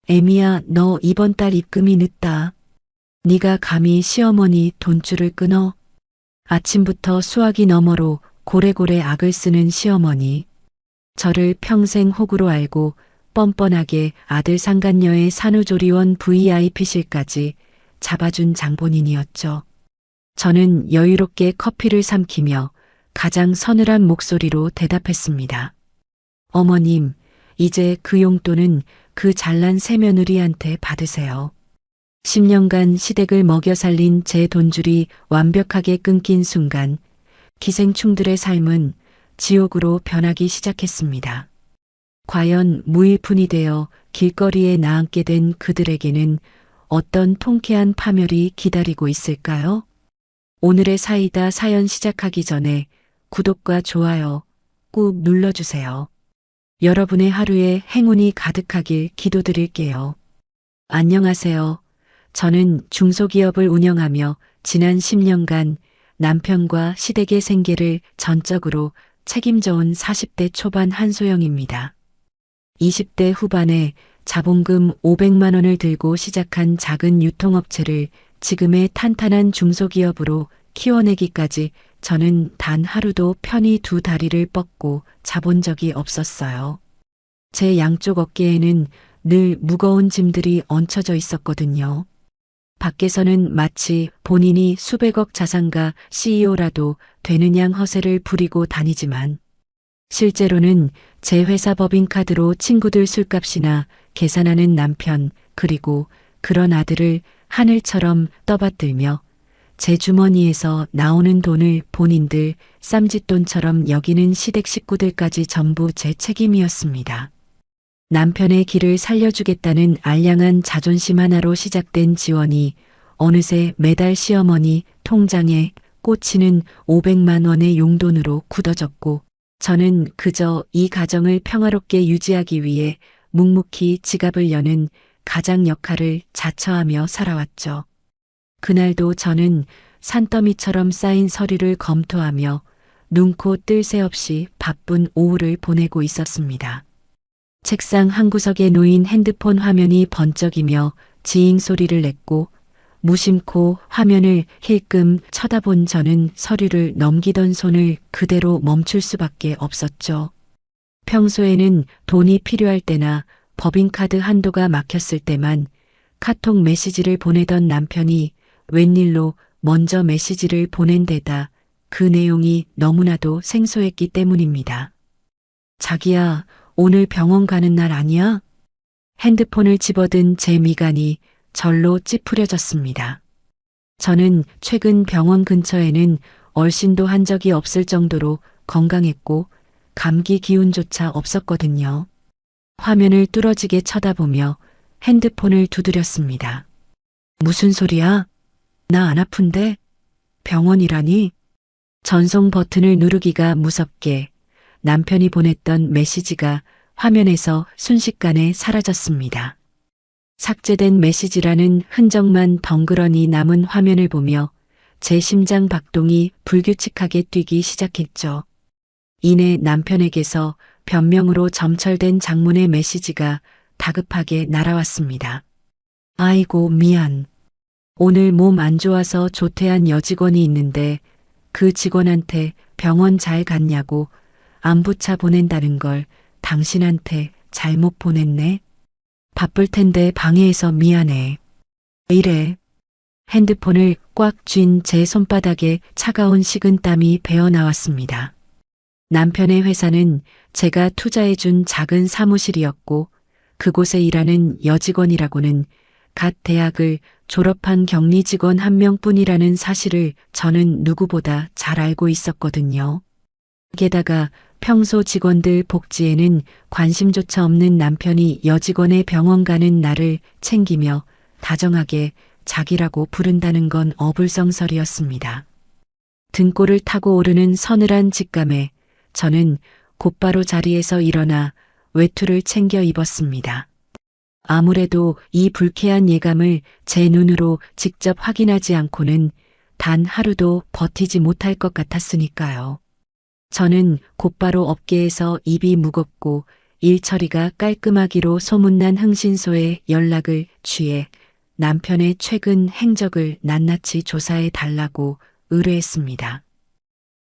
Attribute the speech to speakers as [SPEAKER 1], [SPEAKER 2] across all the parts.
[SPEAKER 1] 애미야, 너 이번 달 입금이 늦다. 네가 감히 시어머니 돈줄을 끊어? 아침부터 수화기 너머로 고래고래 악을 쓰는 시어머니. 저를 평생 호구로 알고 뻔뻔하게 아들 상간녀의 산후조리원 VIP실까지 잡아준 장본인이었죠. 저는 여유롭게 커피를 삼키며 가장 서늘한 목소리로 대답했습니다. 어머님, 이제 그 용돈은 그 잘난 새며느리한테 받으세요. 10년간 시댁을 먹여 살린 제 돈줄이 완벽하게 끊긴 순간 기생충들의 삶은 지옥으로 변하기 시작했습니다. 과연 무일푼이 되어 길거리에 나앉게 된 그들에게는 어떤 통쾌한 파멸이 기다리고 있을까요? 오늘의 사이다 사연 시작하기 전에 구독과 좋아요 꾹 눌러주세요. 여러분의 하루에 행운이 가득하길 기도드릴게요. 안녕하세요. 저는 중소기업을 운영하며 지난 10년간 남편과 시댁의 생계를 전적으로 책임져온 40대 초반 한소영입니다. 20대 후반에 자본금 500만 원을 들고 시작한 작은 유통업체를 지금의 탄탄한 중소기업으로 키워내기까지 저는 단 하루도 편히 두 다리를 뻗고 자본 적이 없었어요. 제 양쪽 어깨에는 늘 무거운 짐들이 얹혀져 있었거든요. 밖에서는 마치 본인이 수백억 자산가 CEO라도 되는 양 허세를 부리고 다니지만 실제로는 제 회사 법인카드로 친구들 술값이나 계산하는 남편 그리고 그런 아들을 하늘처럼 떠받들며 제 주머니에서 나오는 돈을 본인들 쌈짓돈처럼 여기는 시댁 식구들까지 전부 제 책임이었습니다. 남편의 길을 살려주겠다는 알량한 자존심 하나로 시작된 지원이 어느새 매달 시어머니 통장에 꽂히는 500만 원의 용돈으로 굳어졌고 저는 그저 이 가정을 평화롭게 유지하기 위해 묵묵히 지갑을 여는 가장 역할을 자처하며 살아왔죠. 그날도 저는 산더미처럼 쌓인 서류를 검토하며 눈코 뜰 새 없이 바쁜 오후를 보내고 있었습니다. 책상 한 구석에 놓인 핸드폰 화면이 번쩍이며 지잉 소리를 냈고 무심코 화면을 힐끔 쳐다본 저는 서류를 넘기던 손을 그대로 멈출 수밖에 없었죠. 평소에는 돈이 필요할 때나 법인카드 한도가 막혔을 때만 카톡 메시지를 보내던 남편이 웬일로 먼저 메시지를 보낸 데다 그 내용이 너무나도 생소했기 때문입니다. 자기야, 오늘 병원 가는 날 아니야? 핸드폰을 집어든 제 미간이 절로 찌푸려졌습니다. 저는 최근 병원 근처에는 얼씬도 한 적이 없을 정도로 건강했고 감기 기운조차 없었거든요. 화면을 뚫어지게 쳐다보며 핸드폰을 두드렸습니다. 무슨 소리야? 나 안 아픈데? 병원이라니? 전송 버튼을 누르기가 무섭게 남편이 보냈던 메시지가 화면에서 순식간에 사라졌습니다. 삭제된 메시지라는 흔적만 덩그러니 남은 화면을 보며 제 심장 박동이 불규칙하게 뛰기 시작했죠. 이내 남편에게서 변명으로 점철된 장문의 메시지가 다급하게 날아왔습니다. 아이고 미안. 오늘 몸 안 좋아서 조퇴한 여직원이 있는데 그 직원한테 병원 잘 갔냐고 안부차 보낸다는 걸 당신한테 잘못 보냈네. 바쁠 텐데 방해해서 미안해. 이래. 핸드폰을 꽉 쥔 제 손바닥에 차가운 식은땀이 배어나왔습니다. 남편의 회사는 제가 투자해준 작은 사무실이었고 그곳에 일하는 여직원이라고는 갓 대학을 졸업한 격리 직원 한 명뿐이라는 사실을 저는 누구보다 잘 알고 있었거든요. 게다가 평소 직원들 복지에는 관심조차 없는 남편이 여직원의 병원 가는 날을 챙기며 다정하게 자기라고 부른다는 건 어불성설이었습니다. 등골을 타고 오르는 서늘한 직감에 저는 곧바로 자리에서 일어나 외투를 챙겨 입었습니다. 아무래도 이 불쾌한 예감을 제 눈으로 직접 확인하지 않고는 단 하루도 버티지 못할 것 같았으니까요. 저는 곧바로 업계에서 입이 무겁고 일 처리가 깔끔하기로 소문난 흥신소에 연락을 취해 남편의 최근 행적을 낱낱이 조사해 달라고 의뢰했습니다.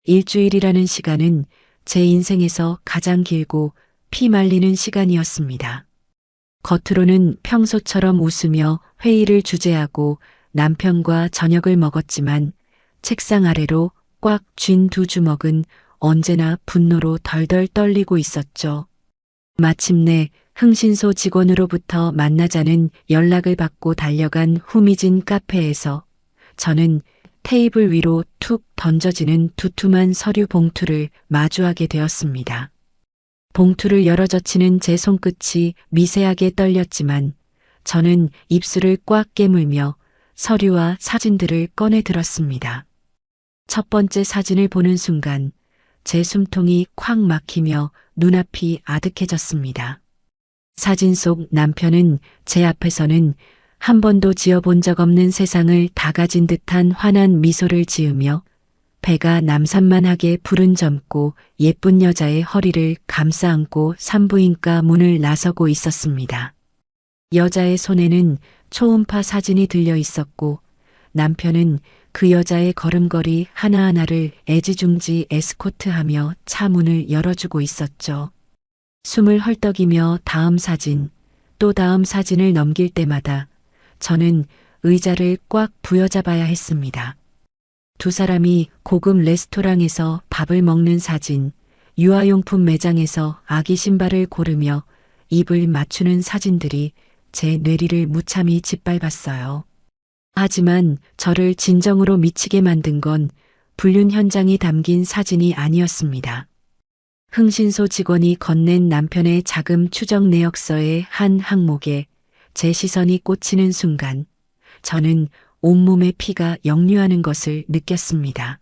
[SPEAKER 1] 일주일이라는 시간은 제 인생에서 가장 길고 피 말리는 시간이었습니다. 겉으로는 평소처럼 웃으며 회의를 주재하고 남편과 저녁을 먹었지만 책상 아래로 꽉 쥔 두 주먹은 언제나 분노로 덜덜 떨리고 있었죠. 마침내 흥신소 직원으로부터 만나자는 연락을 받고 달려간 후미진 카페에서 저는 테이블 위로 툭 던져지는 두툼한 서류 봉투를 마주하게 되었습니다. 봉투를 열어 젖히는 제 손끝이 미세하게 떨렸지만 저는 입술을 꽉 깨물며 서류와 사진들을 꺼내 들었습니다. 첫 번째 사진을 보는 순간 제 숨통이 콱 막히며 눈앞이 아득해졌습니다. 사진 속 남편은 제 앞에서는 한 번도 지어본 적 없는 세상을 다 가진 듯한 환한 미소를 지으며 배가 남산만하게 불은 젊고 예쁜 여자의 허리를 감싸 안고 산부인과 문을 나서고 있었습니다. 여자의 손에는 초음파 사진이 들려 있었고 남편은 그 여자의 걸음걸이 하나하나를 애지중지 에스코트하며 차 문을 열어주고 있었죠. 숨을 헐떡이며 다음 사진, 또 다음 사진을 넘길 때마다 저는 의자를 꽉 부여잡아야 했습니다. 두 사람이 고급 레스토랑에서 밥을 먹는 사진, 유아용품 매장에서 아기 신발을 고르며 입을 맞추는 사진들이 제 뇌리를 무참히 짓밟았어요. 하지만 저를 진정으로 미치게 만든 건 불륜 현장이 담긴 사진이 아니었습니다. 흥신소 직원이 건넨 남편의 자금 추적 내역서의 한 항목에 제 시선이 꽂히는 순간 저는 온몸의 피가 역류하는 것을 느꼈습니다.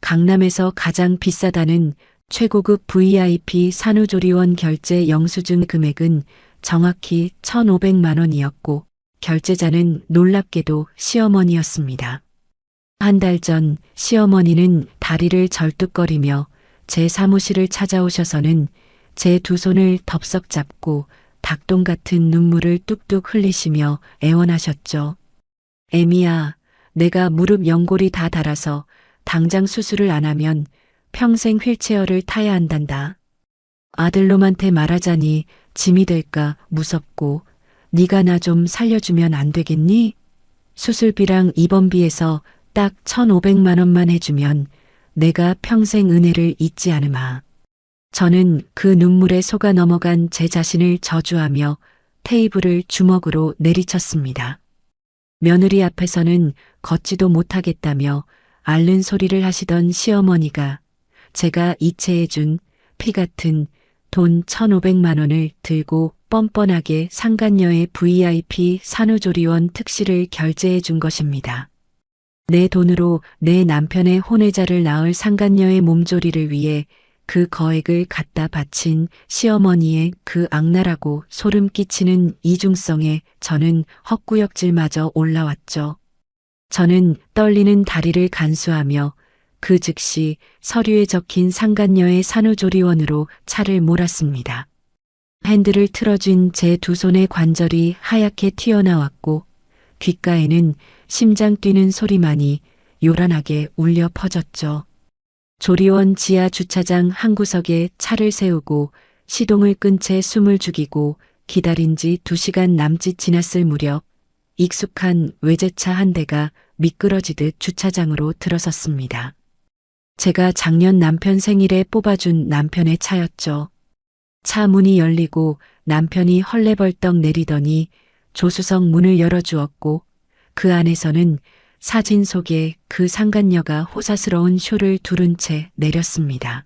[SPEAKER 1] 강남에서 가장 비싸다는 최고급 VIP 산후조리원 결제 영수증 금액은 정확히 1,500만 원이었고 결제자는 놀랍게도 시어머니였습니다. 한 달 전 시어머니는 다리를 절뚝거리며 제 사무실을 찾아오셔서는 제 두 손을 덥석 잡고 닭똥 같은 눈물을 뚝뚝 흘리시며 애원하셨죠. 애미야, 내가 무릎 연골이 다 닳아서 당장 수술을 안 하면 평생 휠체어를 타야 한단다. 아들놈한테 말하자니 짐이 될까 무섭고 네가 나 좀 살려주면 안 되겠니? 수술비랑 입원비에서 딱 1,500만 원만 해주면 내가 평생 은혜를 잊지 않으마. 저는 그 눈물에 속아 넘어간 제 자신을 저주하며 테이블을 주먹으로 내리쳤습니다. 며느리 앞에서는 걷지도 못하겠다며 앓는 소리를 하시던 시어머니가 제가 이체해준 피 같은 돈 1,500만 원을 들고 뻔뻔하게 상간녀의 VIP 산후조리원 특실을 결제해 준 것입니다. 내 돈으로 내 남편의 혼외자를 낳을 상간녀의 몸조리를 위해 그 거액을 갖다 바친 시어머니의 그 악랄하고 소름 끼치는 이중성에 저는 헛구역질마저 올라왔죠. 저는 떨리는 다리를 간수하며 그 즉시 서류에 적힌 상간녀의 산후조리원으로 차를 몰았습니다. 핸들을 틀어쥔 제 두 손의 관절이 하얗게 튀어나왔고 귓가에는 심장 뛰는 소리만이 요란하게 울려 퍼졌죠. 조리원 지하 주차장 한 구석에 차를 세우고 시동을 끈 채 숨을 죽이고 기다린 지 2시간 남짓 지났을 무렵 익숙한 외제차 한 대가 미끄러지듯 주차장으로 들어섰습니다. 제가 작년 남편 생일에 뽑아준 남편의 차였죠. 차 문이 열리고 남편이 헐레벌떡 내리더니 조수석 문을 열어주었고 그 안에서는 사진 속에 그 상간녀가 호사스러운 쇼를 두른 채 내렸습니다.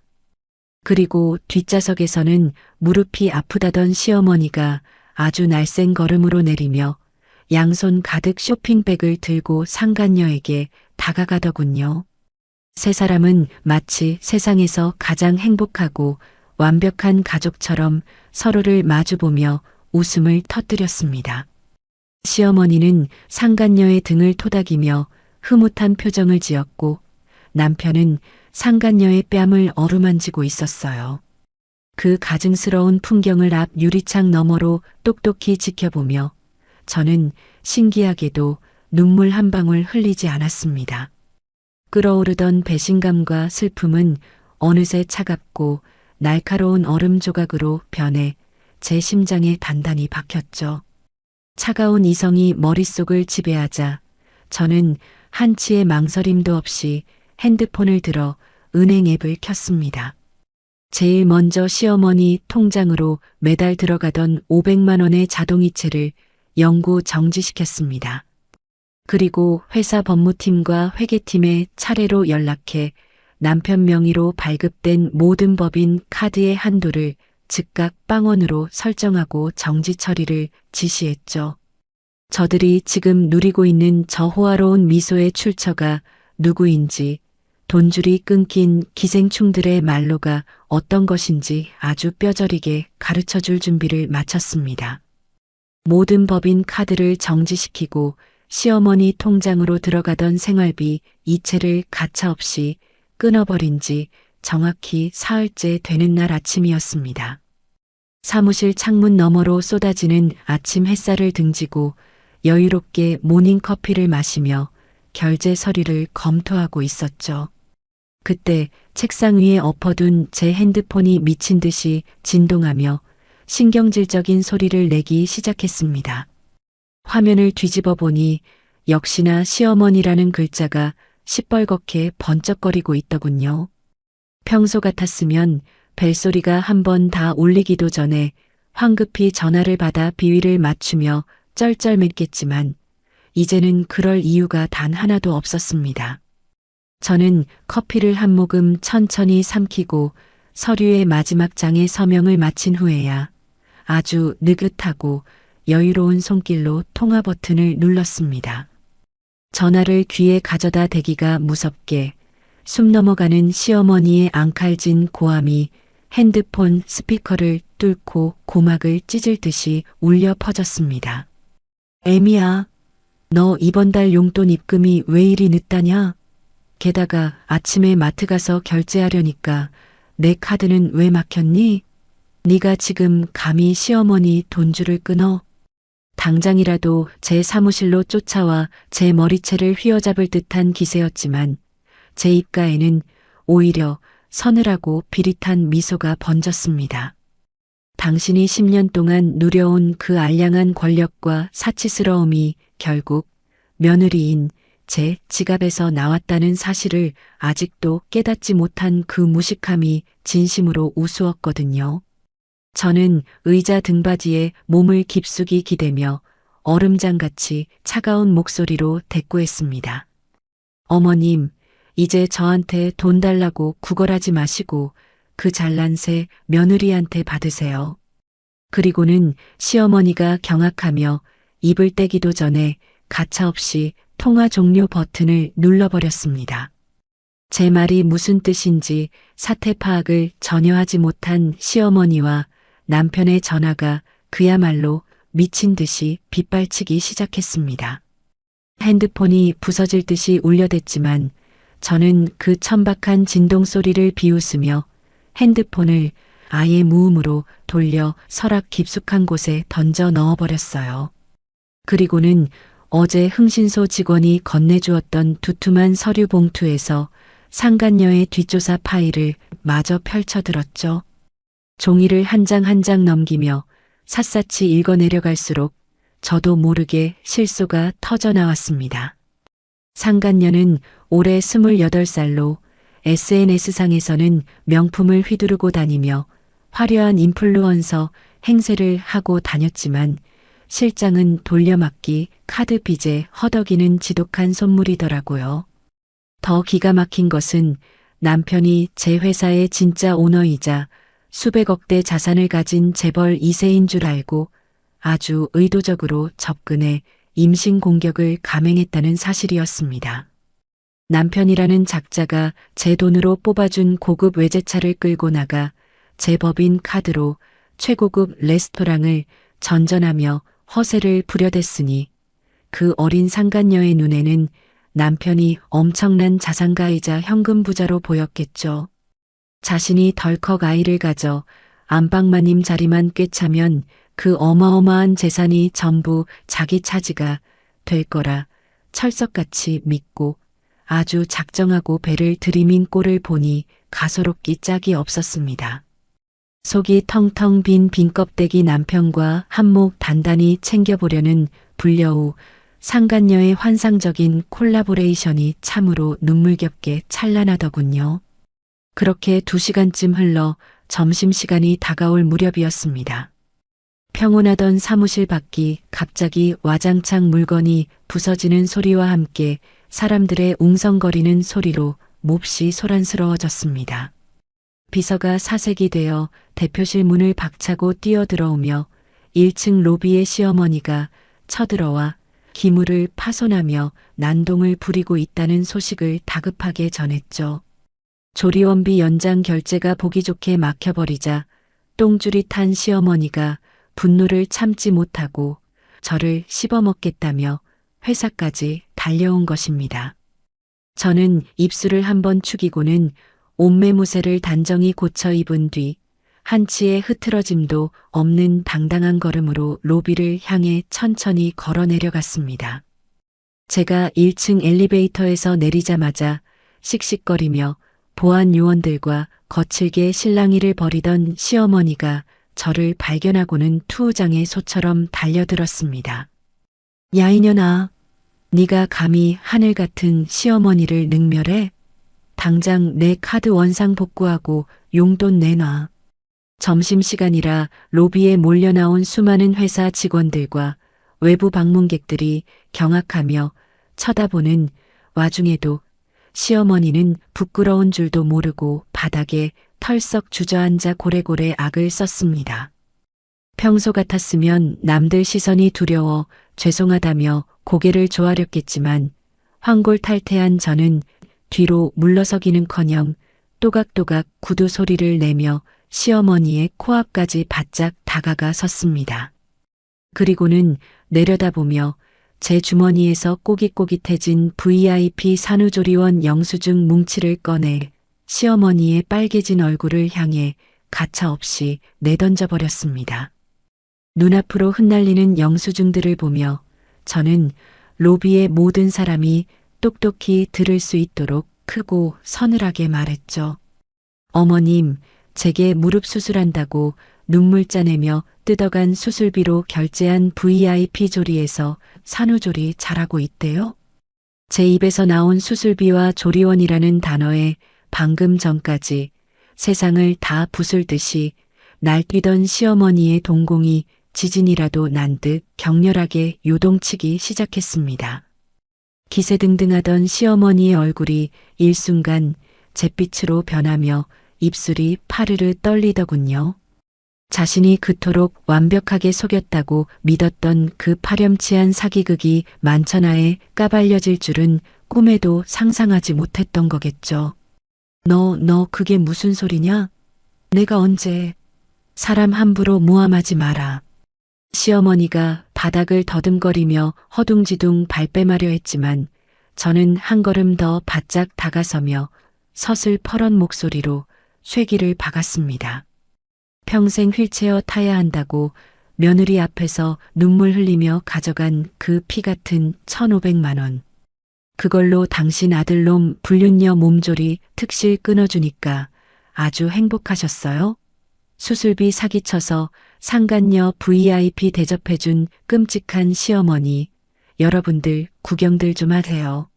[SPEAKER 1] 그리고 뒷좌석에서는 무릎이 아프다던 시어머니가 아주 날쌘 걸음으로 내리며 양손 가득 쇼핑백을 들고 상간녀에게 다가가더군요. 세 사람은 마치 세상에서 가장 행복하고 완벽한 가족처럼 서로를 마주보며 웃음을 터뜨렸습니다. 시어머니는 상간녀의 등을 토닥이며 흐뭇한 표정을 지었고 남편은 상간녀의 뺨을 어루만지고 있었어요. 그 가증스러운 풍경을 앞 유리창 너머로 똑똑히 지켜보며 저는 신기하게도 눈물 한 방울 흘리지 않았습니다. 끓어오르던 배신감과 슬픔은 어느새 차갑고 날카로운 얼음 조각으로 변해 제 심장에 단단히 박혔죠. 차가운 이성이 머릿속을 지배하자 저는 한치의 망설임도 없이 핸드폰을 들어 은행 앱을 켰습니다. 제일 먼저 시어머니 통장으로 매달 들어가던 500만 원의 자동이체를 영구 정지시켰습니다. 그리고 회사 법무팀과 회계팀에 차례로 연락해 남편 명의로 발급된 모든 법인 카드의 한도를 즉각 빵원으로 설정하고 정지 처리를 지시했죠. 저들이 지금 누리고 있는 저 호화로운 미소의 출처가 누구인지, 돈줄이 끊긴 기생충들의 말로가 어떤 것인지 아주 뼈저리게 가르쳐줄 준비를 마쳤습니다. 모든 법인 카드를 정지시키고 시어머니 통장으로 들어가던 생활비 이체를 가차없이 끊어버린 지 정확히 사흘째 되는 날 아침이었습니다. 사무실 창문 너머로 쏟아지는 아침 햇살을 등지고 여유롭게 모닝커피를 마시며 결제 서류를 검토하고 있었죠. 그때 책상 위에 엎어둔 제 핸드폰이 미친 듯이 진동하며 신경질적인 소리를 내기 시작했습니다. 화면을 뒤집어 보니 역시나 시어머니라는 글자가 시뻘겋게 번쩍거리고 있더군요. 평소 같았으면 벨소리가 한 번 다 울리기도 전에 황급히 전화를 받아 비위를 맞추며 쩔쩔맸겠지만 이제는 그럴 이유가 단 하나도 없었습니다. 저는 커피를 한 모금 천천히 삼키고 서류의 마지막 장의 서명을 마친 후에야 아주 느긋하고 여유로운 손길로 통화 버튼을 눌렀습니다. 전화를 귀에 가져다 대기가 무섭게 숨 넘어가는 시어머니의 앙칼진 고함이 핸드폰 스피커를 뚫고 고막을 찢을 듯이 울려 퍼졌습니다. 애미야, 너 이번 달 용돈 입금이 왜 이리 늦다냐? 게다가 아침에 마트 가서 결제하려니까 내 카드는 왜 막혔니? 네가 지금 감히 시어머니 돈줄을 끊어? 당장이라도 제 사무실로 쫓아와 제 머리채를 휘어잡을 듯한 기세였지만 제 입가에는 오히려 서늘하고 비릿한 미소가 번졌습니다. 당신이 10년 동안 누려온 그 알량한 권력과 사치스러움이 결국 며느리인 제 지갑에서 나왔다는 사실을 아직도 깨닫지 못한 그 무식함이 진심으로 우스웠거든요. 저는 의자 등받이에 몸을 깊숙이 기대며 얼음장같이 차가운 목소리로 대꾸했습니다. 어머님, 이제 저한테 돈 달라고 구걸하지 마시고 그 잘난 새 며느리한테 받으세요. 그리고는 시어머니가 경악하며 입을 떼기도 전에 가차없이 통화 종료 버튼을 눌러버렸습니다. 제 말이 무슨 뜻인지 사태 파악을 전혀 하지 못한 시어머니와 남편의 전화가 그야말로 미친 듯이 빗발치기 시작했습니다. 핸드폰이 부서질 듯이 울려댔지만 저는 그 천박한 진동 소리를 비웃으며 핸드폰을 아예 무음으로 돌려 서랍 깊숙한 곳에 던져 넣어버렸어요. 그리고는 어제 흥신소 직원이 건네주었던 두툼한 서류 봉투에서 상간녀의 뒷조사 파일을 마저 펼쳐들었죠. 종이를 한 장 한 장 넘기며 샅샅이 읽어내려갈수록 저도 모르게 실소가 터져나왔습니다. 상간녀는 올해 28살로 SNS상에서는 명품을 휘두르고 다니며 화려한 인플루언서 행세를 하고 다녔지만 실장은 돌려막기 카드 빚에 허덕이는 지독한 손물이더라고요. 더 기가 막힌 것은 남편이 제 회사의 진짜 오너이자 수백억대 자산을 가진 재벌 2세인 줄 알고 아주 의도적으로 접근해 임신 공격을 감행했다는 사실이었습니다. 남편이라는 작자가 제 돈으로 뽑아준 고급 외제차를 끌고 나가 제 법인 카드로 최고급 레스토랑을 전전하며 허세를 부려댔으니 그 어린 상간녀의 눈에는 남편이 엄청난 자산가이자 현금 부자로 보였겠죠. 자신이 덜컥 아이를 가져 안방마님 자리만 꿰차면 그 어마어마한 재산이 전부 자기 차지가 될 거라 철석같이 믿고 아주 작정하고 배를 들이민 꼴을 보니 가소롭기 짝이 없었습니다. 속이 텅텅 빈 빈껍데기 남편과 한몫 단단히 챙겨보려는 불려우 상간녀의 환상적인 콜라보레이션이 참으로 눈물겹게 찬란하더군요. 그렇게 2시간쯤 흘러 점심시간이 다가올 무렵이었습니다. 평온하던 사무실 밖이 갑자기 와장창 물건이 부서지는 소리와 함께 사람들의 웅성거리는 소리로 몹시 소란스러워졌습니다. 비서가 사색이 되어 대표실 문을 박차고 뛰어들어오며 1층 로비의 시어머니가 쳐들어와 기물을 파손하며 난동을 부리고 있다는 소식을 다급하게 전했죠. 조리원비 연장 결제가 보기 좋게 막혀버리자 똥줄이 탄 시어머니가 분노를 참지 못하고 저를 씹어먹겠다며 회사까지 달려온 것입니다. 저는 입술을 한번 축이고는 옷매무새를 단정히 고쳐 입은 뒤 한치의 흐트러짐도 없는 당당한 걸음으로 로비를 향해 천천히 걸어 내려갔습니다. 제가 1층 엘리베이터에서 내리자마자 씩씩거리며 보안 요원들과 거칠게 실랑이를 벌이던 시어머니가 저를 발견하고는 투우장의 소처럼 달려들었습니다. 야 이년아, 네가 감히 하늘 같은 시어머니를 능멸해? 당장 내 카드 원상 복구하고 용돈 내놔. 점심시간이라 로비에 몰려나온 수많은 회사 직원들과 외부 방문객들이 경악하며 쳐다보는 와중에도 시어머니는 부끄러운 줄도 모르고 바닥에 털썩 주저앉아 고래고래 악을 썼습니다. 평소 같았으면 남들 시선이 두려워 죄송하다며 고개를 조아렸겠지만 황골탈퇴한 저는 뒤로 물러서기는커녕 또각또각 구두 소리를 내며 시어머니의 코앞까지 바짝 다가가 섰습니다. 그리고는 내려다보며 제 주머니에서 꼬깃꼬깃해진 VIP 산후조리원 영수증 뭉치를 꺼내 시어머니의 빨개진 얼굴을 향해 가차없이 내던져버렸습니다. 눈앞으로 흩날리는 영수증들을 보며 저는 로비의 모든 사람이 똑똑히 들을 수 있도록 크고 서늘하게 말했죠. 어머님, 제게 무릎 수술한다고 눈물 짜내며 뜯어간 수술비로 결제한 VIP 조리에서 산후조리 잘하고 있대요. 제 입에서 나온 수술비와 조리원이라는 단어에 방금 전까지 세상을 다 부술듯이 날뛰던 시어머니의 동공이 지진이라도 난 듯 격렬하게 요동치기 시작했습니다. 기세등등하던 시어머니의 얼굴이 일순간 잿빛으로 변하며 입술이 파르르 떨리더군요. 자신이 그토록 완벽하게 속였다고 믿었던 그 파렴치한 사기극이 만천하에 까발려질 줄은 꿈에도 상상하지 못했던 거겠죠. 너 그게 무슨 소리냐? 내가 언제? 사람 함부로 모함하지 마라. 시어머니가 바닥을 더듬거리며 허둥지둥 발뺌하려 했지만 저는 한 걸음 더 바짝 다가서며 서슬퍼런 목소리로 쇠기를 박았습니다. 평생 휠체어 타야 한다고 며느리 앞에서 눈물 흘리며 가져간 그 피 같은 1,500만 원. 그걸로 당신 아들놈 불륜녀 몸조리 특실 끊어주니까 아주 행복하셨어요? 수술비 사기쳐서 상간녀 VIP 대접해준 끔찍한 시어머니, 여러분들 구경들 좀 하세요.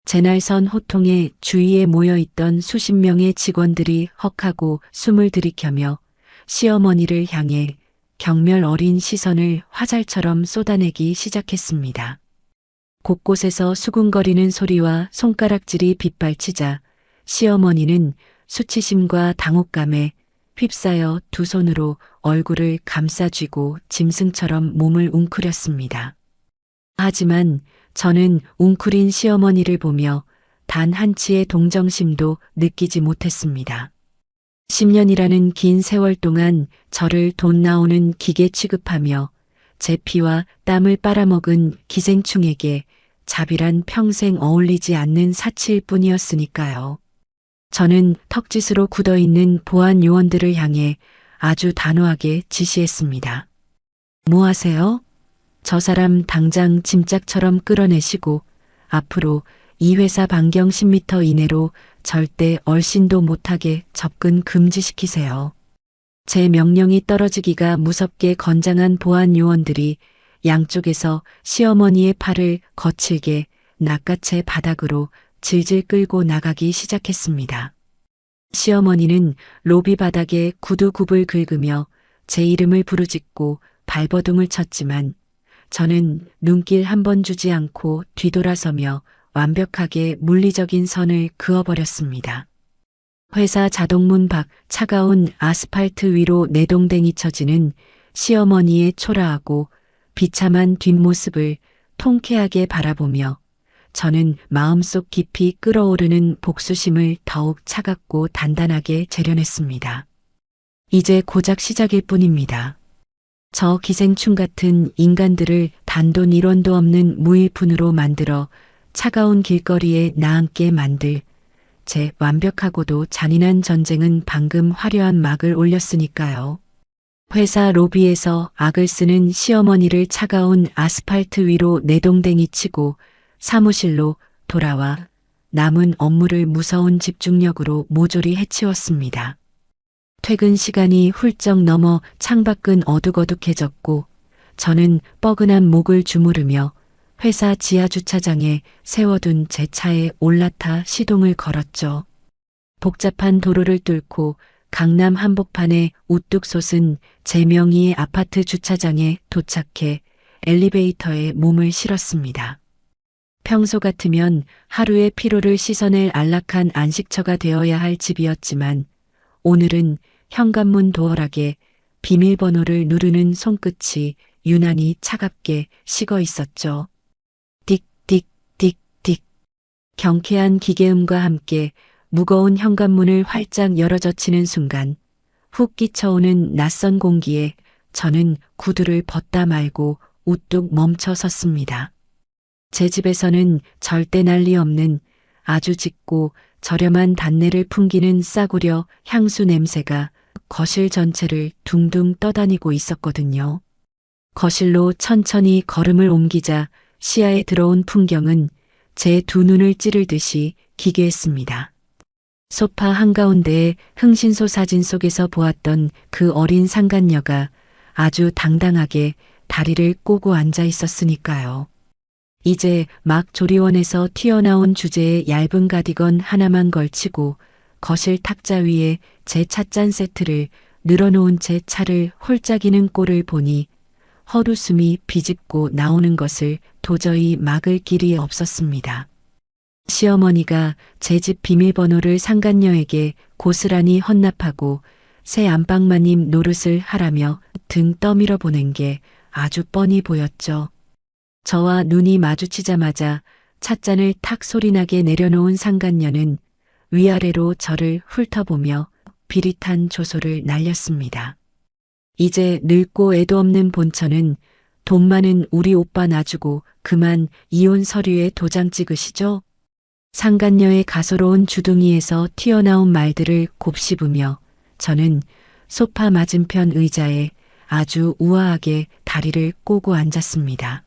[SPEAKER 1] 제날선 호통에 주위에 모여있던 수십 명의 직원들이 헉하고 숨을 들이켜며 시어머니를 향해 경멸 어린 시선을 화살처럼 쏟아내기 시작했습니다. 곳곳에서 수군거리는 소리와 손가락질이 빗발치자 시어머니는 수치심과 당혹감에 휩싸여 두 손으로 얼굴을 감싸쥐고 짐승처럼 몸을 웅크렸습니다. 하지만 저는 웅크린 시어머니를 보며 단 한치의 동정심도 느끼지 못했습니다. 10년이라는 긴 세월 동안 저를 돈 나오는 기계 취급하며 제 피와 땀을 빨아먹은 기생충에게 자비란 평생 어울리지 않는 사치일 뿐이었으니까요. 저는 턱짓으로 굳어있는 보안 요원들을 향해 아주 단호하게 지시했습니다. 뭐 하세요? 저 사람 당장 짐짝처럼 끌어내시고 앞으로 이 회사 반경 10m 이내로 절대 얼씬도 못하게 접근 금지시키세요. 제 명령이 떨어지기가 무섭게 건장한 보안 요원들이 양쪽에서 시어머니의 팔을 거칠게 낚아채 바닥으로 질질 끌고 나가기 시작했습니다. 시어머니는 로비 바닥에 구두굽을 긁으며 제 이름을 부르짖고 발버둥을 쳤지만 저는 눈길 한 번 주지 않고 뒤돌아서며 완벽하게 물리적인 선을 그어버렸습니다. 회사 자동문 밖 차가운 아스팔트 위로 내동댕이 쳐지는 시어머니의 초라하고 비참한 뒷모습을 통쾌하게 바라보며 저는 마음속 깊이 끓어오르는 복수심을 더욱 차갑고 단단하게 재련했습니다. 이제 고작 시작일 뿐입니다. 저 기생충 같은 인간들을 단돈 1원도 없는 무일푼으로 만들어 차가운 길거리에 나앉게 만들 제 완벽하고도 잔인한 전쟁은 방금 화려한 막을 올렸으니까요. 회사 로비에서 악을 쓰는 시어머니를 차가운 아스팔트 위로 내동댕이 치고 사무실로 돌아와 남은 업무를 무서운 집중력으로 모조리 해치웠습니다. 퇴근 시간이 훌쩍 넘어 창밖은 어둑어둑해졌고 저는 뻐근한 목을 주무르며 회사 지하주차장에 세워둔 제 차에 올라타 시동을 걸었죠. 복잡한 도로를 뚫고 강남 한복판에 우뚝 솟은 제 명의의 아파트 주차장에 도착해 엘리베이터에 몸을 실었습니다. 평소 같으면 하루의 피로를 씻어낼 안락한 안식처가 되어야 할 집이었지만 오늘은 현관문 도어락에 비밀번호를 누르는 손끝이 유난히 차갑게 식어 있었죠. 띡띡띡띡. 경쾌한 기계음과 함께 무거운 현관문을 활짝 열어젖히는 순간 훅 끼쳐오는 낯선 공기에 저는 구두를 벗다 말고 우뚝 멈춰 섰습니다. 제 집에서는 절대 난리 없는 아주 짙고 저렴한 단내를 풍기는 싸구려 향수 냄새가 거실 전체를 둥둥 떠다니고 있었거든요. 거실로 천천히 걸음을 옮기자 시야에 들어온 풍경은 제 두 눈을 찌르듯이 기괴했습니다. 소파 한가운데에 흥신소 사진 속에서 보았던 그 어린 상간녀가 아주 당당하게 다리를 꼬고 앉아 있었으니까요. 이제 막 조리원에서 튀어나온 주제에 얇은 가디건 하나만 걸치고 거실 탁자 위에 제 찻잔 세트를 늘어놓은 제 차를 홀짝이는 꼴을 보니 헛웃음이 비집고 나오는 것을 도저히 막을 길이 없었습니다. 시어머니가 제 집 비밀번호를 상간녀에게 고스란히 헌납하고 새 안방마님 노릇을 하라며 등 떠밀어 보낸 게 아주 뻔히 보였죠. 저와 눈이 마주치자마자 찻잔을 탁 소리나게 내려놓은 상간녀는 위아래로 저를 훑어보며 비릿한 조소를 날렸습니다. 이제 늙고 애도 없는 본처는 돈 많은 우리 오빠 놔주고 그만 이혼 서류에 도장 찍으시죠? 상간녀의 가소로운 주둥이에서 튀어나온 말들을 곱씹으며 저는 소파 맞은편 의자에 아주 우아하게 다리를 꼬고 앉았습니다.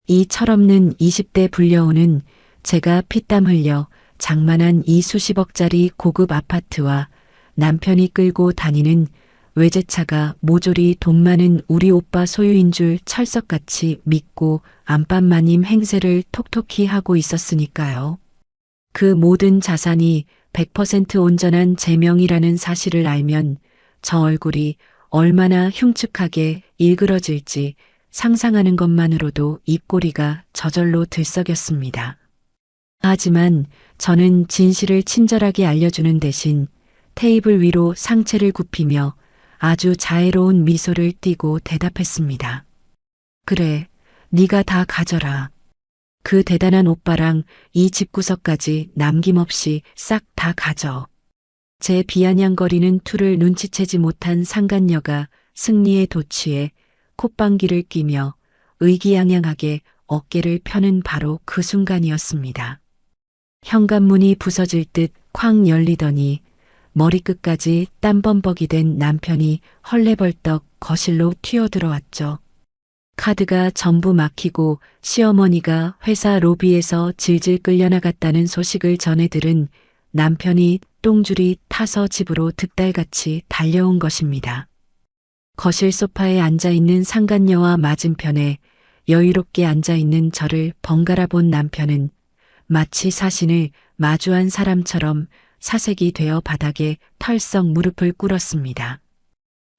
[SPEAKER 1] 이 철없는 20대 불려오는 제가 피땀 흘려 장만한 이 수십억짜리 고급 아파트와 남편이 끌고 다니는 외제차가 모조리 돈 많은 우리 오빠 소유인 줄 철석같이 믿고 안방마님 행세를 톡톡히 하고 있었으니까요. 그 모든 자산이 100% 온전한 제 명이라는 사실을 알면 저 얼굴이 얼마나 흉측하게 일그러질지 상상하는 것만으로도 입꼬리가 저절로 들썩였습니다. 하지만 저는 진실을 친절하게 알려주는 대신 테이블 위로 상체를 굽히며 아주 자애로운 미소를 띠고 대답했습니다. 그래, 네가 다 가져라. 그 대단한 오빠랑 이 집구석까지 남김없이 싹 다 가져. 제 비아냥거리는 투를 눈치채지 못한 상간녀가 승리에 도취해 콧방귀를 뀌며 의기양양하게 어깨를 펴는 바로 그 순간이었습니다. 현관문이 부서질 듯 쾅 열리더니 머리끝까지 땀범벅이 된 남편이 헐레벌떡 거실로 튀어들어왔죠. 카드가 전부 막히고 시어머니가 회사 로비에서 질질 끌려나갔다는 소식을 전해 들은 남편이 똥줄이 타서 집으로 득달같이 달려온 것입니다. 거실 소파에 앉아있는 상간녀와 맞은편에 여유롭게 앉아있는 저를 번갈아 본 남편은 마치 사신을 마주한 사람처럼 사색이 되어 바닥에 털썩 무릎을 꿇었습니다.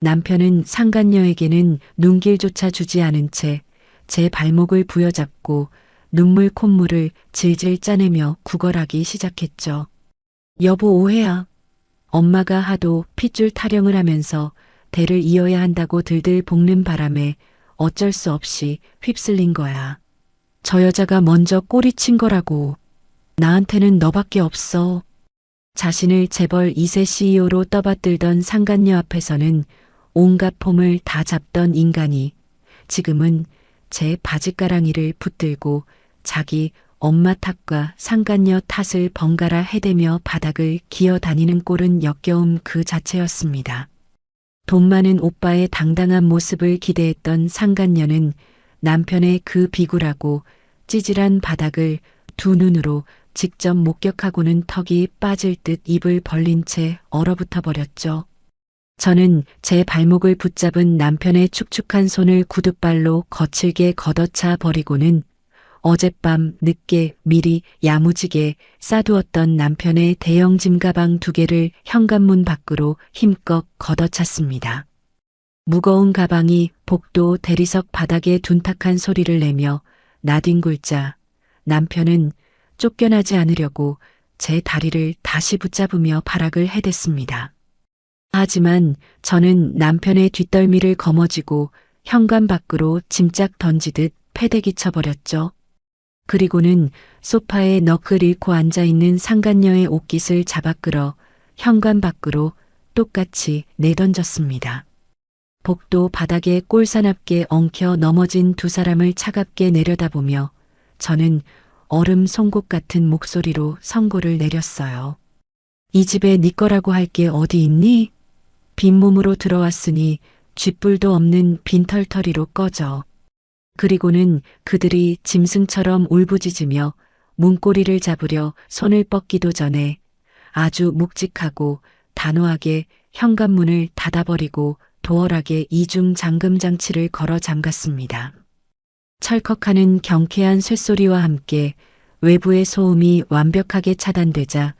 [SPEAKER 1] 남편은 상간녀에게는 눈길조차 주지 않은 채 제 발목을 부여잡고 눈물 콧물을 질질 짜내며 구걸하기 시작했죠. 여보 오해야. 엄마가 하도 핏줄 타령을 하면서 대를 이어야 한다고 들들 볶는 바람에 어쩔 수 없이 휩쓸린 거야. 저 여자가 먼저 꼬리친 거라고. 나한테는 너밖에 없어. 자신을 재벌 2세 CEO로 떠받들던 상간녀 앞에서는 온갖 폼을 다 잡던 인간이 지금은 제 바지가랑이를 붙들고 자기 엄마 탓과 상간녀 탓을 번갈아 해대며 바닥을 기어다니는 꼴은 역겨움 그 자체였습니다. 돈 많은 오빠의 당당한 모습을 기대했던 상간녀는 남편의 그 비굴하고 찌질한 바닥을 두 눈으로 직접 목격하고는 턱이 빠질 듯 입을 벌린 채 얼어붙어 버렸죠. 저는 제 발목을 붙잡은 남편의 축축한 손을 구둣발로 거칠게 걷어차 버리고는 어젯밤 늦게 미리 야무지게 싸두었던 남편의 대형 짐가방 2개를 현관문 밖으로 힘껏 걷어찼습니다. 무거운 가방이 복도 대리석 바닥에 둔탁한 소리를 내며 나뒹굴자 남편은 쫓겨나지 않으려고 제 다리를 다시 붙잡으며 발악을 해댔습니다. 하지만 저는 남편의 뒷덜미를 거머쥐고 현관 밖으로 짐짝 던지듯 패대기 쳐버렸죠. 그리고는 소파에 넋을 잃고 앉아있는 상간녀의 옷깃을 잡아 끌어 현관 밖으로 똑같이 내던졌습니다. 복도 바닥에 꼴사납게 엉켜 넘어진 두 사람을 차갑게 내려다보며 저는 얼음 송곳 같은 목소리로 선고를 내렸어요. 이 집에 네 거라고 할 게 어디 있니? 빈몸으로 들어왔으니 쥐뿔도 없는 빈털터리로 꺼져. 그리고는 그들이 짐승처럼 울부짖으며 문고리를 잡으려 손을 뻗기도 전에 아주 묵직하고 단호하게 현관문을 닫아버리고 도어락에 이중 잠금 장치를 걸어 잠갔습니다. 철컥하는 경쾌한 쇳소리와 함께 외부의 소음이 완벽하게 차단되자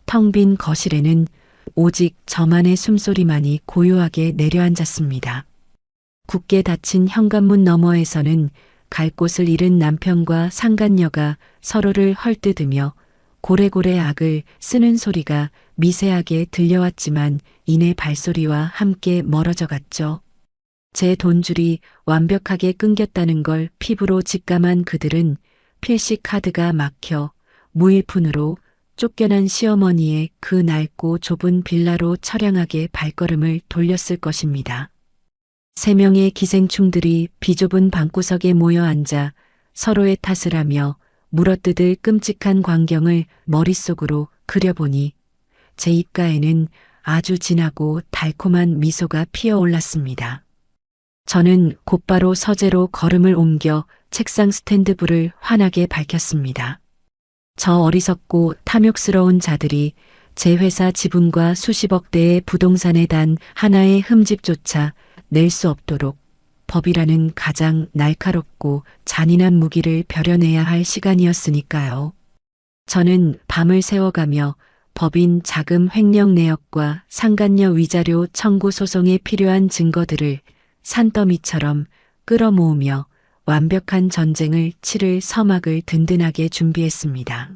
[SPEAKER 1] 텅 빈 거실에는 오직 저만의 숨소리만이 고요하게 내려앉았습니다. 굳게 닫힌 현관문 너머에서는 갈 곳을 잃은 남편과 상간녀가 서로를 헐뜯으며 고래고래 악을 쓰는 소리가 미세하게 들려왔지만 이내 발소리와 함께 멀어져 갔죠. 제 돈줄이 완벽하게 끊겼다는 걸 피부로 직감한 그들은 필시 카드가 막혀 무일푼으로 쫓겨난 시어머니의 그 낡고 좁은 빌라로 처량하게 발걸음을 돌렸을 것입니다. 3명의 기생충들이 비좁은 방구석에 모여 앉아 서로의 탓을 하며 물어뜯을 끔찍한 광경을 머릿속으로 그려보니 제 입가에는 아주 진하고 달콤한 미소가 피어올랐습니다. 저는 곧바로 서재로 걸음을 옮겨 책상 스탠드 불을 환하게 밝혔습니다. 저 어리석고 탐욕스러운 자들이 제 회사 지분과 수십억 대의 부동산에 단 하나의 흠집조차 낼 수 없도록 법이라는 가장 날카롭고 잔인한 무기를 벼려내야 할 시간이었으니까요. 저는 밤을 새워가며 법인 자금 횡령 내역과 상간녀 위자료 청구 소송에 필요한 증거들을 산더미처럼 끌어모으며 완벽한 전쟁을 치를 서막을 든든하게 준비했습니다.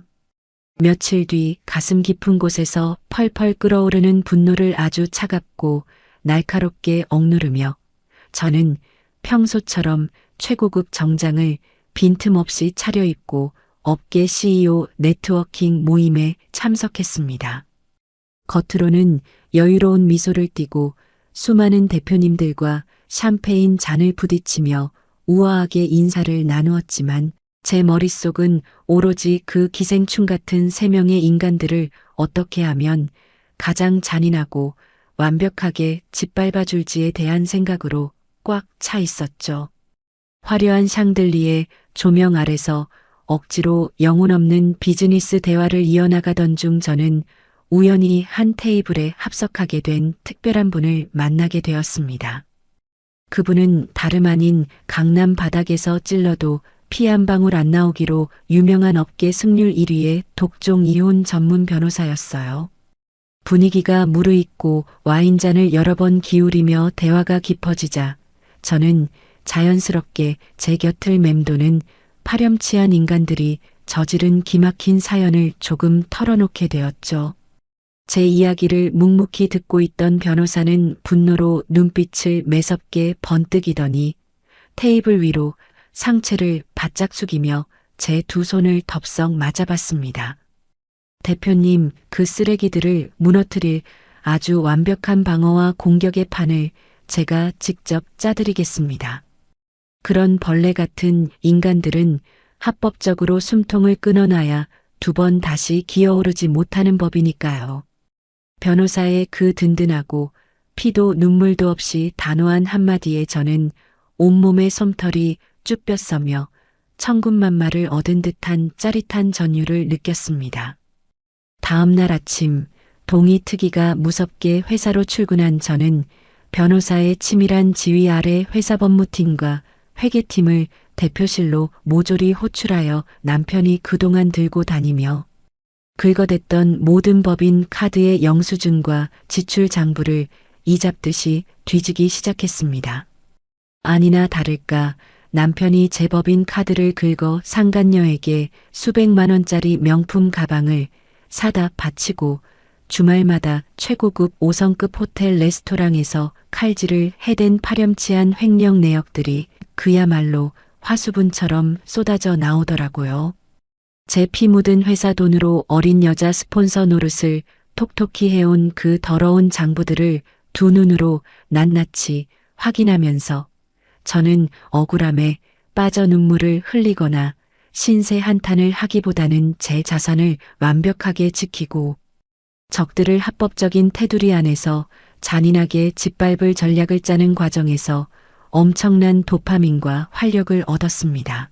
[SPEAKER 1] 며칠 뒤 가슴 깊은 곳에서 펄펄 끓어오르는 분노를 아주 차갑고 날카롭게 억누르며 저는 평소처럼 최고급 정장을 빈틈없이 차려입고 업계 CEO 네트워킹 모임에 참석했습니다. 겉으로는 여유로운 미소를 띠고 수많은 대표님들과 샴페인 잔을 부딪히며 우아하게 인사를 나누었지만 제 머릿속은 오로지 그 기생충 같은 3명의 인간들을 어떻게 하면 가장 잔인하고 완벽하게 짓밟아줄지에 대한 생각으로 꽉 차 있었죠. 화려한 샹들리에 조명 아래서 억지로 영혼 없는 비즈니스 대화를 이어나가던 중 저는 우연히 한 테이블에 합석하게 된 특별한 분을 만나게 되었습니다. 그분은 다름 아닌 강남 바닥에서 찔러도 피 한 방울 안 나오기로 유명한 업계 승률 1위의 독종 이혼 전문 변호사였어요. 분위기가 무르익고 와인잔을 여러 번 기울이며 대화가 깊어지자 저는 자연스럽게 제 곁을 맴도는 파렴치한 인간들이 저지른 기막힌 사연을 조금 털어놓게 되었죠. 제 이야기를 묵묵히 듣고 있던 변호사는 분노로 눈빛을 매섭게 번뜩이더니 테이블 위로 상체를 바짝 숙이며 제 두 손을 덥석 맞아봤습니다. 대표님, 그 쓰레기들을 무너뜨릴 아주 완벽한 방어와 공격의 판을 제가 직접 짜드리겠습니다. 그런 벌레 같은 인간들은 합법적으로 숨통을 끊어놔야 두 번 다시 기어오르지 못하는 법이니까요. 변호사의 그 든든하고 피도 눈물도 없이 단호한 한마디에 저는 온몸의 솜털이 쭈뼛서며 천군만마를 얻은 듯한 짜릿한 전율을 느꼈습니다. 다음 날 아침 동이 트기가 무섭게 회사로 출근한 저는 변호사의 치밀한 지휘 아래 회사 법무팀과 회계팀을 대표실로 모조리 호출하여 남편이 그동안 들고 다니며 긁어댔던 모든 법인 카드의 영수증과 지출 장부를 이잡듯이 뒤지기 시작했습니다. 아니나 다를까 남편이 제 법인 카드를 긁어 상간녀에게 수백만 원짜리 명품 가방을 사다 바치고 주말마다 최고급 5성급 호텔 레스토랑에서 칼질을 해댄 파렴치한 횡령 내역들이 그야말로 화수분처럼 쏟아져 나오더라고요. 제 피 묻은 회사 돈으로 어린 여자 스폰서 노릇을 톡톡히 해온 그 더러운 장부들을 두 눈으로 낱낱이 확인하면서 저는 억울함에 빠져 눈물을 흘리거나 신세 한탄을 하기보다는 제 자산을 완벽하게 지키고 적들을 합법적인 테두리 안에서 잔인하게 짓밟을 전략을 짜는 과정에서 엄청난 도파민과 활력을 얻었습니다.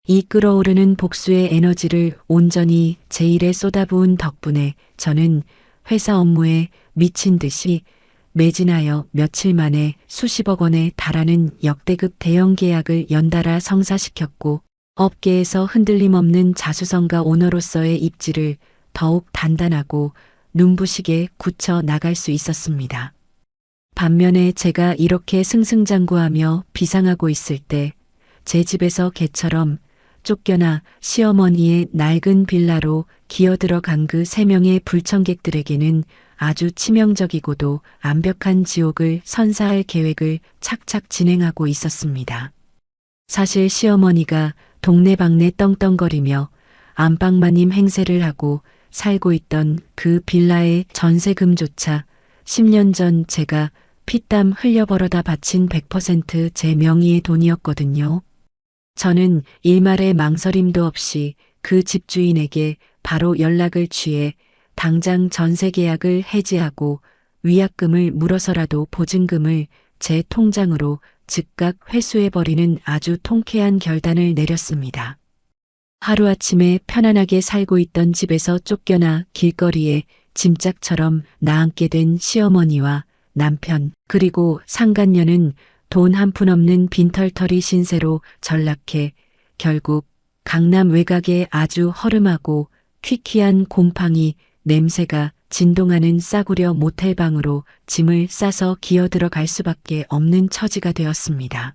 [SPEAKER 1] 이 끓어오르는 복수의 에너지를 온전히 제 일에 쏟아부은 덕분에 저는 회사 업무에 미친 듯이 매진하여 며칠 만에 수십억 원에 달하는 역대급 대형 계약을 연달아 성사시켰고 업계에서 흔들림 없는 자수성가 오너로서의 입지를 더욱 단단하고 눈부시게 굳혀 나갈 수 있었습니다. 반면에 제가 이렇게 승승장구하며 비상하고 있을 때 제 집에서 개처럼 쫓겨나 시어머니의 낡은 빌라로 기어들어간 그 3명의 불청객들에게는 아주 치명적이고도 완벽한 지옥을 선사할 계획을 착착 진행하고 있었습니다. 사실 시어머니가 동네방네 떵떵거리며 안방마님 행세를 하고 살고 있던 그 빌라의 전세금조차 10년 전 제가 피땀 흘려 벌어다 바친 100% 제 명의의 돈이었거든요. 저는 일말의 망설임도 없이 그 집주인에게 바로 연락을 취해 당장 전세 계약을 해지하고 위약금을 물어서라도 보증금을 제 통장으로 즉각 회수해버리는 아주 통쾌한 결단을 내렸습니다. 하루아침에 편안하게 살고 있던 집에서 쫓겨나 길거리에 짐짝처럼 나앉게 된 시어머니와 남편 그리고 상간녀는 돈 한 푼 없는 빈털터리 신세로 전락해 결국 강남 외곽의 아주 허름하고 퀴퀴한 곰팡이 냄새가 진동하는 싸구려 모텔방으로 짐을 싸서 기어들어갈 수밖에 없는 처지가 되었습니다.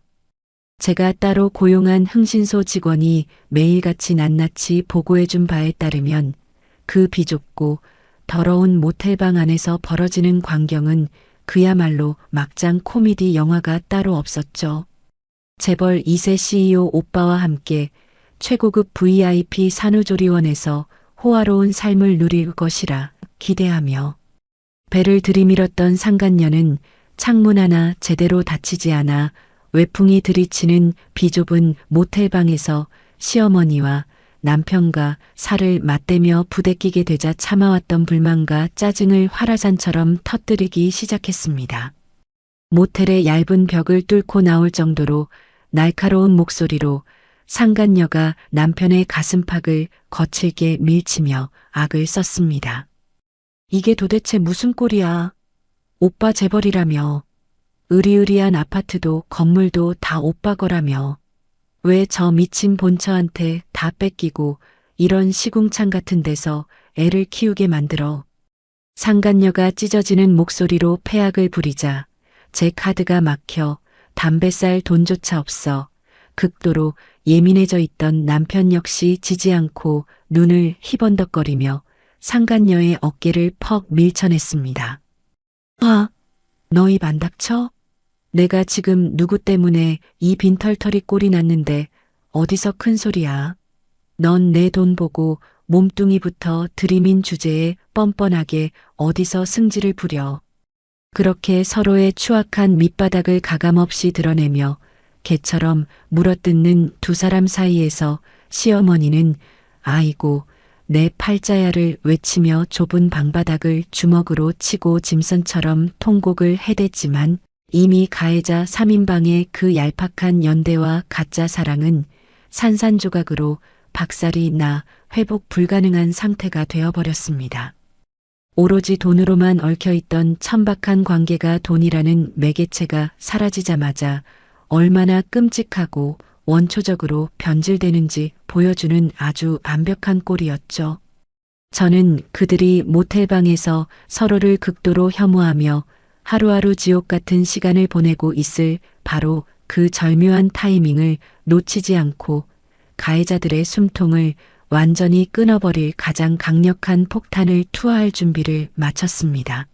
[SPEAKER 1] 제가 따로 고용한 흥신소 직원이 매일같이 낱낱이 보고해준 바에 따르면 그 비좁고 더러운 모텔방 안에서 벌어지는 광경은 그야말로 막장 코미디 영화가 따로 없었죠. 재벌 2세 CEO 오빠와 함께 최고급 VIP 산후조리원에서 호화로운 삶을 누릴 것이라 기대하며 배를 들이밀었던 상간녀는 창문 하나 제대로 닫히지 않아 외풍이 들이치는 비좁은 모텔방에서 시어머니와 남편과 살을 맞대며 부대끼게 되자 참아왔던 불만과 짜증을 화라산처럼 터뜨리기 시작했습니다. 모텔의 얇은 벽을 뚫고 나올 정도로 날카로운 목소리로 상간녀가 남편의 가슴팍을 거칠게 밀치며 악을 썼습니다. 이게 도대체 무슨 꼴이야? 오빠 재벌이라며. 으리으리한 아파트도 건물도 다 오빠 거라며. 왜 저 미친 본처한테 다 뺏기고 이런 시궁창 같은 데서 애를 키우게 만들어. 상간녀가 찢어지는 목소리로 패악을 부리자 제 카드가 막혀 담배 쌀 돈조차 없어 극도로 예민해져 있던 남편 역시 지지 않고 눈을 희번덕거리며 상간녀의 어깨를 퍽 밀쳐냈습니다. 아, 너 입 안 닥쳐? 내가 지금 누구 때문에 이 빈털터리 꼴이 났는데 어디서 큰 소리야. 넌 내 돈 보고 몸뚱이부터 들이민 주제에 뻔뻔하게 어디서 승질을 부려. 그렇게 서로의 추악한 밑바닥을 가감없이 드러내며 개처럼 물어뜯는 두 사람 사이에서 시어머니는 아이고 내 팔자야를 외치며 좁은 방바닥을 주먹으로 치고 짐승처럼 통곡을 해댔지만 이미 가해자 3인방의 그 얄팍한 연대와 가짜 사랑은 산산조각으로 박살이 나 회복 불가능한 상태가 되어버렸습니다. 오로지 돈으로만 얽혀있던 천박한 관계가 돈이라는 매개체가 사라지자마자 얼마나 끔찍하고 원초적으로 변질되는지 보여주는 아주 완벽한 꼴이었죠. 저는 그들이 모텔방에서 서로를 극도로 혐오하며 하루하루 지옥 같은 시간을 보내고 있을 바로 그 절묘한 타이밍을 놓치지 않고 가해자들의 숨통을 완전히 끊어버릴 가장 강력한 폭탄을 투하할 준비를 마쳤습니다.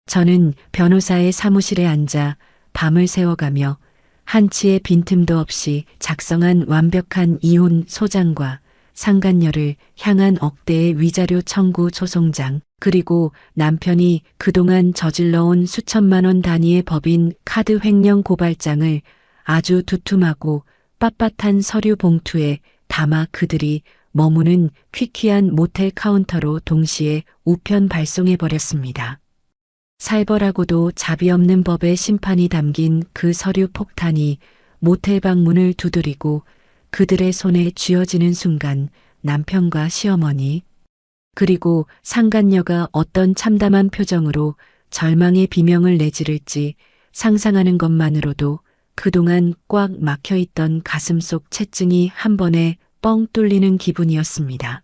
[SPEAKER 1] 저는 변호사의 사무실에 앉아 밤을 새워가며 한치의 빈틈도 없이 작성한 완벽한 이혼 소장과 상간녀를 향한 억대의 위자료 청구 소송장, 그리고 남편이 그동안 저질러온 수천만 원 단위의 법인 카드 횡령 고발장을 아주 두툼하고 빳빳한 서류 봉투에 담아 그들이 머무는 퀴퀴한 모텔 카운터로 동시에 우편 발송해버렸습니다. 살벌하고도 자비 없는 법의 심판이 담긴 그 서류 폭탄이 모텔방 문을 두드리고 그들의 손에 쥐어지는 순간 남편과 시어머니, 그리고 상간녀가 어떤 참담한 표정으로 절망의 비명을 내지를지 상상하는 것만으로도 그동안 꽉 막혀있던 가슴 속 채증이 한 번에 뻥 뚫리는 기분이었습니다.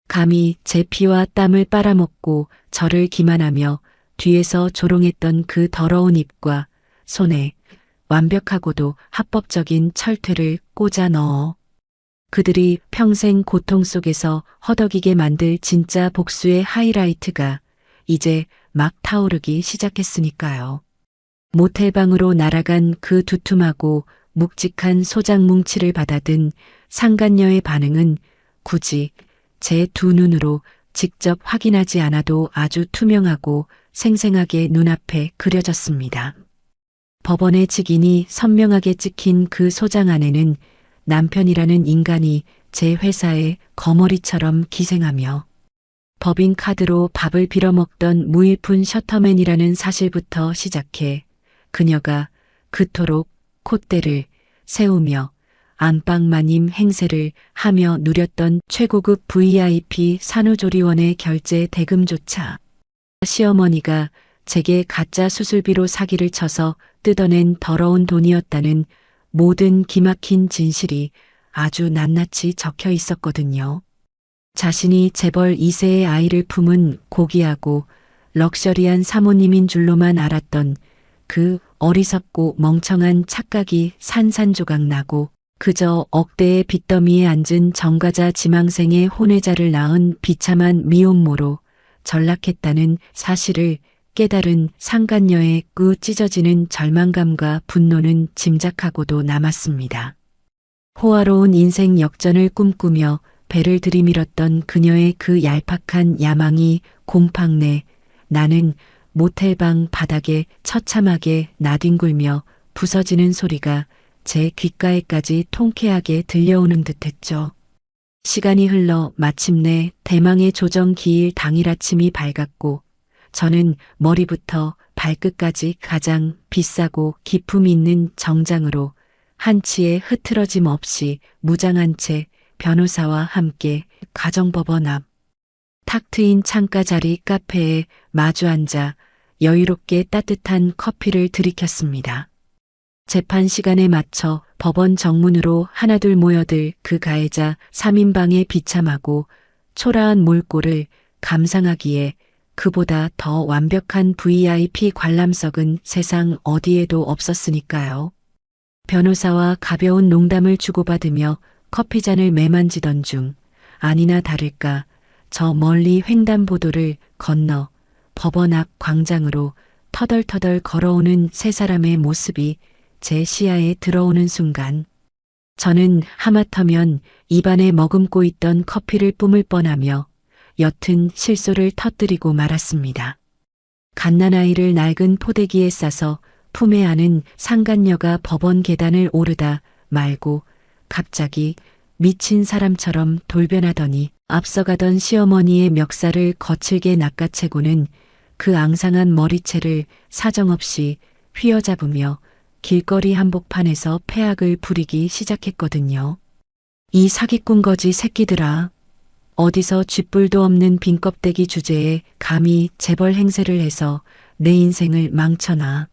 [SPEAKER 1] 감히 제 피와 땀을 빨아먹고 저를 기만하며 뒤에서 조롱했던 그 더러운 입과 손에 완벽하고도 합법적인 철퇴를 꽂아 넣어 그들이 평생 고통 속에서 허덕이게 만들 진짜 복수의 하이라이트가 이제 막 타오르기 시작했으니까요. 모텔방으로 날아간 그 두툼하고 묵직한 소장 뭉치를 받아든 상간녀의 반응은 굳이 제 두 눈으로 직접 확인하지 않아도 아주 투명하고 생생하게 눈앞에 그려졌습니다. 법원의 직인이 선명하게 찍힌 그 소장 안에는 남편이라는 인간이 제 회사의 거머리처럼 기생하며 법인 카드로 밥을 빌어먹던 무일푼 셔터맨이라는 사실부터 시작해 그녀가 그토록 콧대를 세우며 안방마님 행세를 하며 누렸던 최고급 VIP 산후조리원의 결제 대금조차 시어머니가 제게 가짜 수술비로 사기를 쳐서 뜯어낸 더러운 돈이었다는 모든 기막힌 진실이 아주 낱낱이 적혀 있었거든요. 자신이 재벌 2세의 아이를 품은 고귀하고 럭셔리한 사모님인 줄로만 알았던 그 어리석고 멍청한 착각이 산산조각 나고 그저 억대의 빚더미에 앉은 정과자 지망생의 혼외자를 낳은 비참한 미혼모로 전락했다는 사실을 깨달은 상간녀의 그 찢어지는 절망감과 분노는 짐작하고도 남았습니다. 호화로운 인생 역전을 꿈꾸며 배를 들이밀었던 그녀의 그 얄팍한 야망이 곰팡내 나는 모텔방 바닥에 처참하게 나뒹굴며 부서지는 소리가 제 귓가에까지 통쾌하게 들려오는 듯했죠. 시간이 흘러 마침내 대망의 조정 기일 당일 아침이 밝았고 저는 머리부터 발끝까지 가장 비싸고 기품 있는 정장으로 한치의 흐트러짐 없이 무장한 채 변호사와 함께 가정법원 앞 탁 트인 창가 자리 카페에 마주 앉아 여유롭게 따뜻한 커피를 들이켰습니다. 재판 시간에 맞춰 법원 정문으로 하나둘 모여들 그 가해자 3인방에 비참하고 초라한 몰골을 감상하기에 그보다 더 완벽한 VIP 관람석은 세상 어디에도 없었으니까요. 변호사와 가벼운 농담을 주고받으며 커피잔을 매만지던 중 아니나 다를까 저 멀리 횡단보도를 건너 법원 앞 광장으로 터덜터덜 걸어오는 세 사람의 모습이 제 시야에 들어오는 순간 저는 하마터면 입안에 머금고 있던 커피를 뿜을 뻔하며 옅은 실소를 터뜨리고 말았습니다. 갓난아이를 낡은 포대기에 싸서 품에 안은 상간녀가 법원 계단을 오르다 말고 갑자기 미친 사람처럼 돌변하더니 앞서가던 시어머니의 멱살을 거칠게 낚아채고는 그 앙상한 머리채를 사정없이 휘어잡으며 길거리 한복판에서 패악을 부리기 시작했거든요. 이 사기꾼 거지 새끼들아. 어디서 쥐뿔도 없는 빈 껍데기 주제에 감히 재벌 행세를 해서 내 인생을 망쳐놔.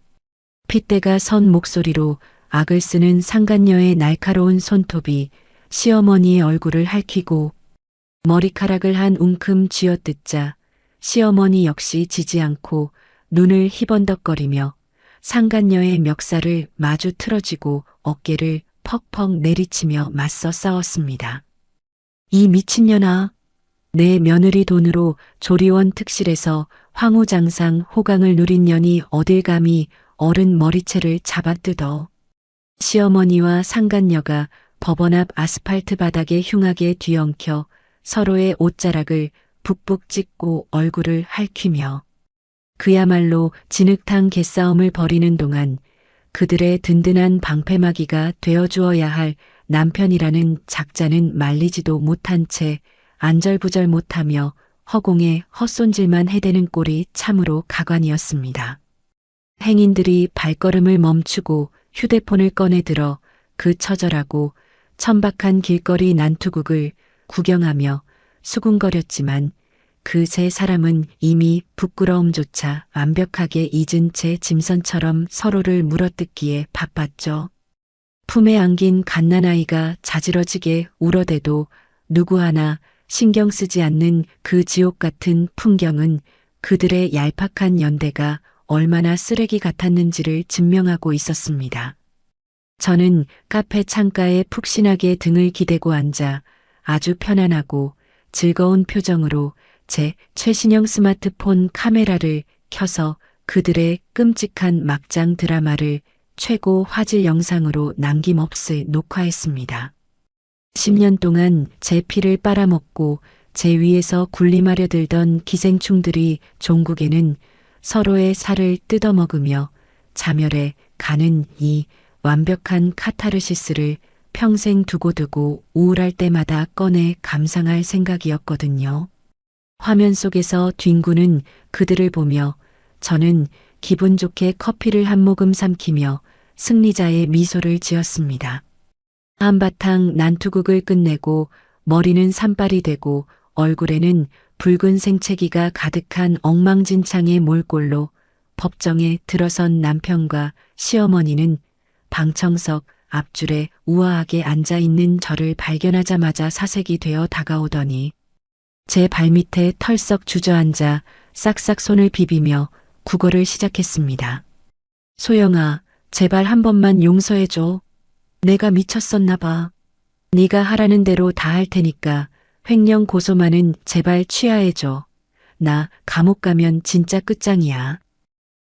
[SPEAKER 1] 핏대가 선 목소리로 악을 쓰는 상간녀의 날카로운 손톱이 시어머니의 얼굴을 핥히고 머리카락을 한 웅큼 쥐어뜯자 시어머니 역시 지지 않고 눈을 희번덕거리며 상간녀의 멱살을 마주 틀어쥐고 어깨를 퍽퍽 내리치며 맞서 싸웠습니다. 이 미친년아, 내 며느리 돈으로 조리원 특실에서 황후장상 호강을 누린 년이 어딜 감히 어른 머리채를 잡아뜯어. 시어머니와 상간녀가 법원 앞 아스팔트 바닥에 흉하게 뒤엉켜 서로의 옷자락을 북북 찢고 얼굴을 핥히며 그야말로 진흙탕 개싸움을 벌이는 동안 그들의 든든한 방패막이가 되어주어야 할 남편이라는 작자는 말리지도 못한 채 안절부절 못하며 허공에 헛손질만 해대는 꼴이 참으로 가관이었습니다. 행인들이 발걸음을 멈추고 휴대폰을 꺼내들어 그 처절하고 천박한 길거리 난투극을 구경하며 수군거렸지만 그 세 사람은 이미 부끄러움조차 완벽하게 잊은 채 짐선처럼 서로를 물어뜯기에 바빴죠. 품에 안긴 갓난아이가 자지러지게 울어대도 누구 하나 신경 쓰지 않는 그 지옥 같은 풍경은 그들의 얄팍한 연대가 얼마나 쓰레기 같았는지를 증명하고 있었습니다. 저는 카페 창가에 푹신하게 등을 기대고 앉아 아주 편안하고 즐거운 표정으로 제 최신형 스마트폰 카메라를 켜서 그들의 끔찍한 막장 드라마를 최고 화질 영상으로 남김없이 녹화했습니다. 10년 동안 제 피를 빨아먹고 제 위에서 군림하려 들던 기생충들이 종국에는 서로의 살을 뜯어먹으며 자멸해 가는 이 완벽한 카타르시스를 평생 두고두고 우울할 때마다 꺼내 감상할 생각이었거든요. 화면 속에서 뒹구는 그들을 보며 저는 기분 좋게 커피를 한 모금 삼키며 승리자의 미소를 지었습니다. 한바탕 난투극을 끝내고 머리는 산발이 되고 얼굴에는 붉은 생채기가 가득한 엉망진창의 몰골로 법정에 들어선 남편과 시어머니는 방청석 앞줄에 우아하게 앉아있는 저를 발견하자마자 사색이 되어 다가오더니 제 발밑에 털썩 주저앉아 싹싹 손을 비비며 국어를 시작했습니다. 소영아, 제발 한 번만 용서해줘. 내가 미쳤었나 봐. 네가 하라는 대로 다 할 테니까 횡령 고소만은 제발 취하해줘. 나 감옥 가면 진짜 끝장이야.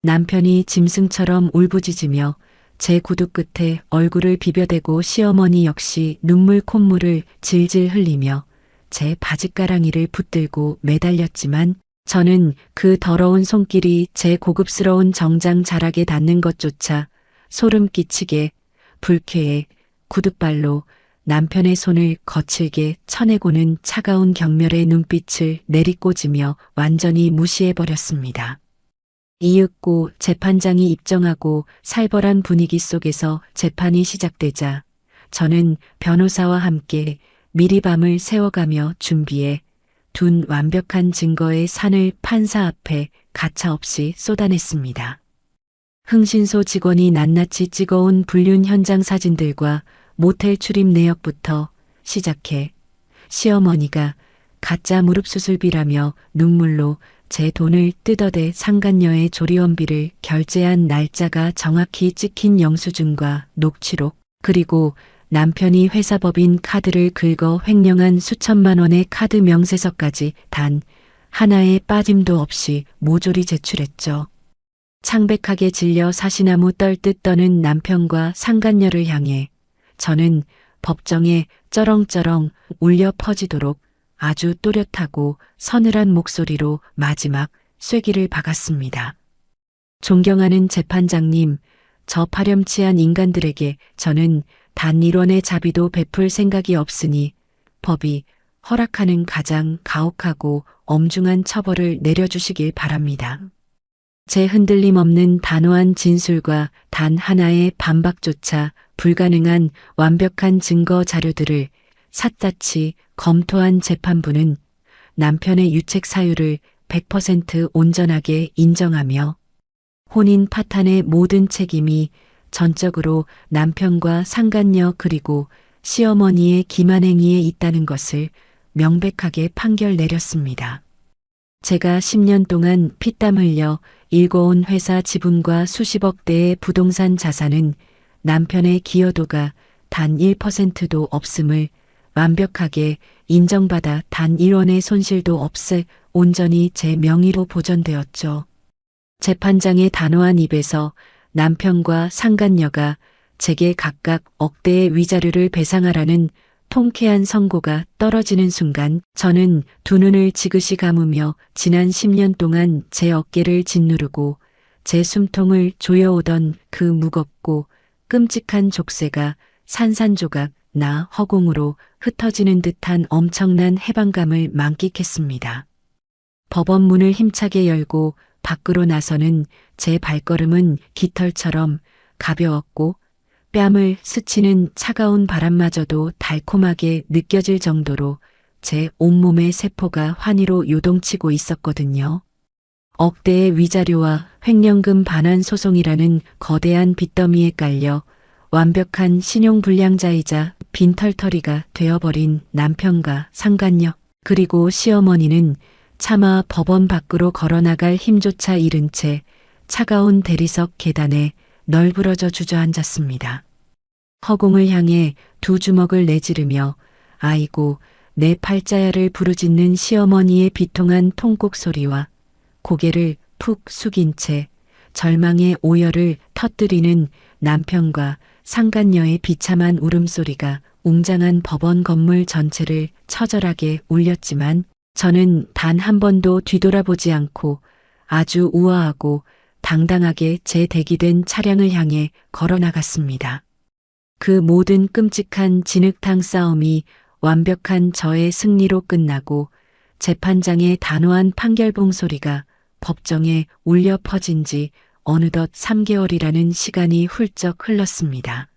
[SPEAKER 1] 남편이 짐승처럼 울부짖으며 제 구두 끝에 얼굴을 비벼대고 시어머니 역시 눈물 콧물을 질질 흘리며 제 바짓가랑이를 붙들고 매달렸지만 저는 그 더러운 손길이 제 고급스러운 정장 자락에 닿는 것조차 소름 끼치게 불쾌해 구둣발로 남편의 손을 거칠게 쳐내고는 차가운 경멸의 눈빛을 내리꽂으며 완전히 무시해버렸습니다. 이윽고 재판장이 입정하고 살벌한 분위기 속에서 재판이 시작되자 저는 변호사와 함께 미리 밤을 새워가며 준비해 둔 완벽한 증거의 산을 판사 앞에 가차없이 쏟아냈습니다. 흥신소 직원이 낱낱이 찍어온 불륜 현장 사진들과 모텔 출입 내역부터 시작해 시어머니가 가짜 무릎 수술비라며 눈물로 제 돈을 뜯어대 상간녀의 조리원비를 결제한 날짜가 정확히 찍힌 영수증과 녹취록, 그리고 남편이 회사법인 카드를 긁어 횡령한 수천만 원의 카드 명세서까지 단 하나의 빠짐도 없이 모조리 제출했죠. 창백하게 질려 사시나무 떨듯 떠는 남편과 상간녀를 향해 저는 법정에 쩌렁쩌렁 울려 퍼지도록 아주 또렷하고 서늘한 목소리로 마지막 쐐기를 박았습니다. 존경하는 재판장님, 저 파렴치한 인간들에게 저는 단 1원의 자비도 베풀 생각이 없으니 법이 허락하는 가장 가혹하고 엄중한 처벌을 내려주시길 바랍니다. 제 흔들림 없는 단호한 진술과 단 하나의 반박조차 불가능한 완벽한 증거 자료들을 샅샅이 검토한 재판부는 남편의 유책 사유를 100% 온전하게 인정하며 혼인 파탄의 모든 책임이 전적으로 남편과 상간녀 그리고 시어머니의 기만행위에 있다는 것을 명백하게 판결 내렸습니다. 제가 10년 동안 피땀 흘려 일궈온 회사 지분과 수십억 대의 부동산 자산은 남편의 기여도가 단 1%도 없음을 완벽하게 인정받아 단 1원의 손실도 없애 온전히 제 명의로 보전되었죠. 재판장의 단호한 입에서 남편과 상간녀가 제게 각각 억대의 위자료를 배상하라는 통쾌한 선고가 떨어지는 순간 저는 두 눈을 지그시 감으며 지난 10년 동안 제 어깨를 짓누르고 제 숨통을 조여오던 그 무겁고 끔찍한 족쇄가 산산조각 나 허공으로 흩어지는 듯한 엄청난 해방감을 만끽했습니다. 법원 문을 힘차게 열고 밖으로 나서는 제 발걸음은 깃털처럼 가벼웠고 뺨을 스치는 차가운 바람마저도 달콤하게 느껴질 정도로 제 온몸의 세포가 환희로 요동치고 있었거든요. 억대의 위자료와 횡령금 반환 소송이라는 거대한 빚더미에 깔려 완벽한 신용불량자이자 빈털터리가 되어버린 남편과 상간녀 그리고 시어머니는 차마 법원 밖으로 걸어나갈 힘조차 잃은 채 차가운 대리석 계단에 널브러져 주저앉았습니다. 허공을 향해 두 주먹을 내지르며 아이고 내 팔자야를 부르짖는 시어머니의 비통한 통곡 소리와 고개를 푹 숙인 채 절망의 오열을 터뜨리는 남편과 상간녀의 비참한 울음소리가 웅장한 법원 건물 전체를 처절하게 울렸지만 저는 단 한 번도 뒤돌아보지 않고 아주 우아하고 당당하게 제 대기된 차량을 향해 걸어나갔습니다. 그 모든 끔찍한 진흙탕 싸움이 완벽한 저의 승리로 끝나고 재판장의 단호한 판결봉 소리가 법정에 울려 퍼진 지 어느덧 3개월이라는 시간이 훌쩍 흘렀습니다.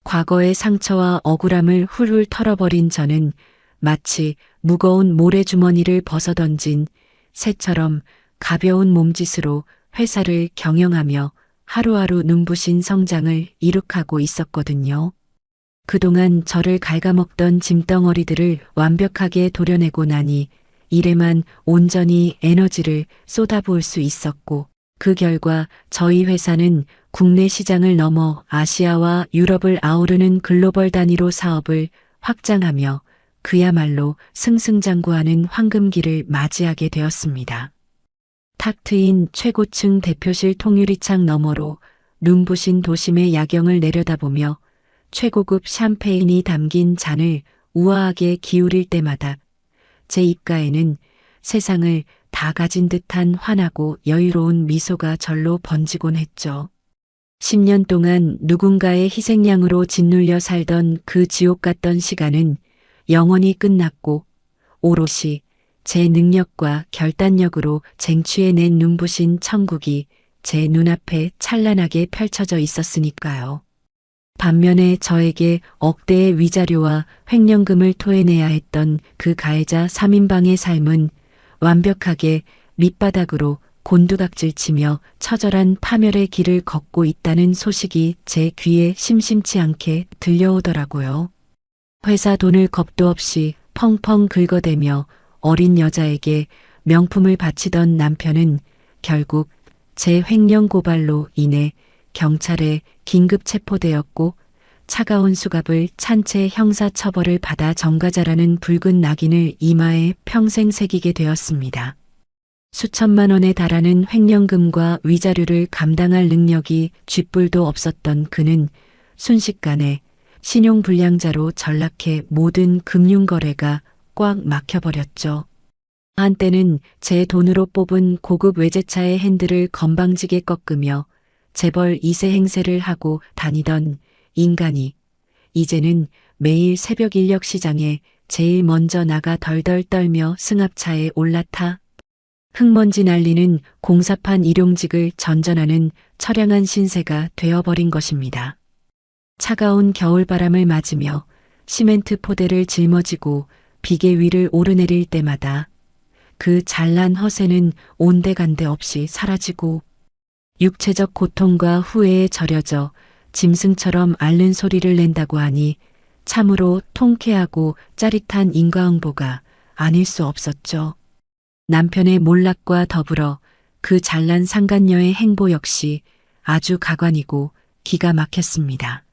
[SPEAKER 1] 과거의 상처와 억울함을 훌훌 털어버린 저는 마치 무거운 모래주머니를 벗어던진 새처럼 가벼운 몸짓으로 회사를 경영하며 하루하루 눈부신 성장을 이룩하고 있었거든요. 그동안 저를 갉아먹던 짐덩어리들을 완벽하게 도려내고 나니 일에만 온전히 에너지를 쏟아부을 수 있었고 그 결과 저희 회사는 국내 시장을 넘어 아시아와 유럽을 아우르는 글로벌 단위로 사업을 확장하며 그야말로 승승장구하는 황금기를 맞이하게 되었습니다. 탁 트인 최고층 대표실 통유리창 너머로 눈부신 도심의 야경을 내려다보며 최고급 샴페인이 담긴 잔을 우아하게 기울일 때마다 제 입가에는 세상을 다 가진 듯한 환하고 여유로운 미소가 절로 번지곤 했죠. 10년 동안 누군가의 희생양으로 짓눌려 살던 그 지옥 같던 시간은 영원히 끝났고 오롯이 제 능력과 결단력으로 쟁취해낸 눈부신 천국이 제 눈앞에 찬란하게 펼쳐져 있었으니까요. 반면에 저에게 억대의 위자료와 횡령금을 토해내야 했던 그 가해자 3인방의 삶은 완벽하게 밑바닥으로 곤두박질치며 처절한 파멸의 길을 걷고 있다는 소식이 제 귀에 심심치 않게 들려오더라고요. 회사 돈을 겁도 없이 펑펑 긁어대며 어린 여자에게 명품을 바치던 남편은 결국 제 횡령 고발로 인해 경찰에 긴급 체포되었고 차가운 수갑을 찬 채 형사처벌을 받아 정가자라는 붉은 낙인을 이마에 평생 새기게 되었습니다. 수천만 원에 달하는 횡령금과 위자료를 감당할 능력이 쥐뿔도 없었던 그는 순식간에 신용불량자로 전락해 모든 금융거래가 꽉 막혀버렸죠. 한때는 제 돈으로 뽑은 고급 외제차의 핸들을 건방지게 꺾으며 재벌 2세 행세를 하고 다니던 인간이 이제는 매일 새벽 인력 시장에 제일 먼저 나가 덜덜 떨며 승합차에 올라타 흙먼지 날리는 공사판 일용직을 전전하는 처량한 신세가 되어버린 것입니다. 차가운 겨울바람을 맞으며 시멘트 포대를 짊어지고 비계 위를 오르내릴 때마다 그 잘난 허세는 온데간데 없이 사라지고 육체적 고통과 후회에 절여져 짐승처럼 앓는 소리를 낸다고 하니 참으로 통쾌하고 짜릿한 인과응보가 아닐 수 없었죠. 남편의 몰락과 더불어 그 잘난 상간녀의 행보 역시 아주 가관이고 기가 막혔습니다.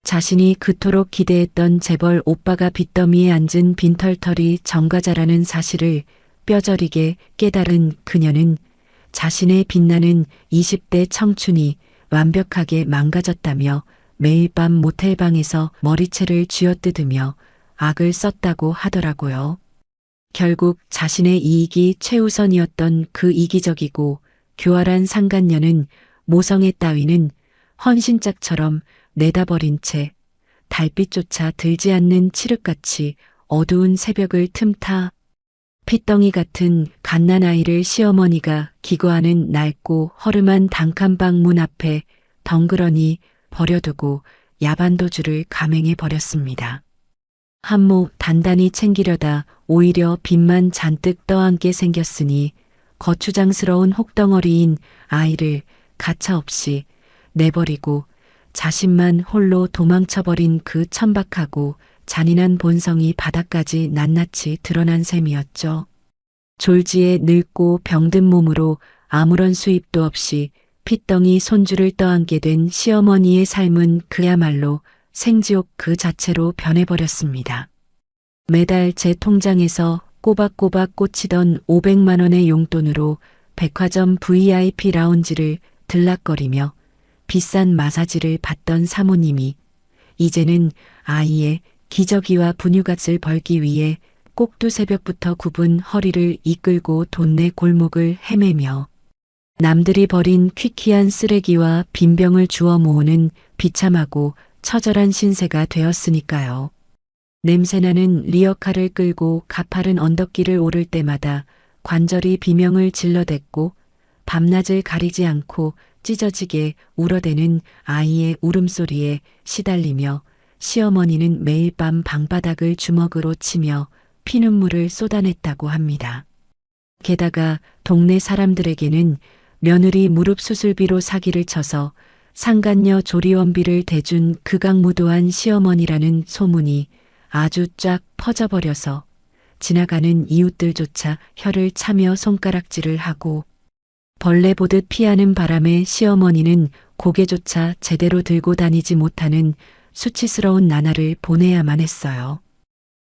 [SPEAKER 1] 자신이 그토록 기대했던 재벌 오빠가 빚더미에 앉은 빈털털이 정가자라는 사실을 뼈저리게 깨달은 그녀는 자신의 빛나는 20대 청춘이 완벽하게 망가졌다며 매일 밤 모텔방에서 머리채를 쥐어뜯으며 악을 썼다고 하더라고요. 결국 자신의 이익이 최우선이었던 그 이기적이고 교활한 상간녀는 모성애 따위는 헌신짝처럼 내다버린 채 달빛조차 들지 않는 칠흑같이 어두운 새벽을 틈타 핏덩이 같은 갓난아이를 시어머니가 기거하는 낡고 허름한 단칸방 문 앞에 덩그러니 버려두고 야반도주를 감행해 버렸습니다. 한몫 단단히 챙기려다 오히려 빚만 잔뜩 떠안게 생겼으니 거추장스러운 혹덩어리인 아이를 가차없이 내버리고 자신만 홀로 도망쳐버린 그 천박하고 잔인한 본성이 바닥까지 낱낱이 드러난 셈이었죠. 졸지에 늙고 병든 몸으로 아무런 수입도 없이 핏덩이 손주를 떠안게 된 시어머니의 삶은 그야말로 생지옥 그 자체로 변해버렸습니다. 매달 제 통장에서 꼬박꼬박 꽂히던 500만 원의 용돈으로 백화점 VIP 라운지를 들락거리며 비싼 마사지를 받던 사모님이 이제는 아이의 기저귀와 분유값을 벌기 위해 꼭두새벽부터 굽은 허리를 이끌고 동네 골목을 헤매며 남들이 버린 퀴퀴한 쓰레기와 빈병을 주워 모으는 비참하고 처절한 신세가 되었으니까요. 냄새나는 리어카를 끌고 가파른 언덕길을 오를 때마다 관절이 비명을 질러댔고 밤낮을 가리지 않고 찢어지게 울어대는 아이의 울음소리에 시달리며 시어머니는 매일 밤 방바닥을 주먹으로 치며 피눈물을 쏟아냈다고 합니다. 게다가 동네 사람들에게는 며느리 무릎 수술비로 사기를 쳐서 상간녀 조리원비를 대준 극악무도한 시어머니라는 소문이 아주 쫙 퍼져버려서 지나가는 이웃들조차 혀를 차며 손가락질을 하고 벌레 보듯 피하는 바람에 시어머니는 고개조차 제대로 들고 다니지 못하는 수치스러운 나날을 보내야만 했어요.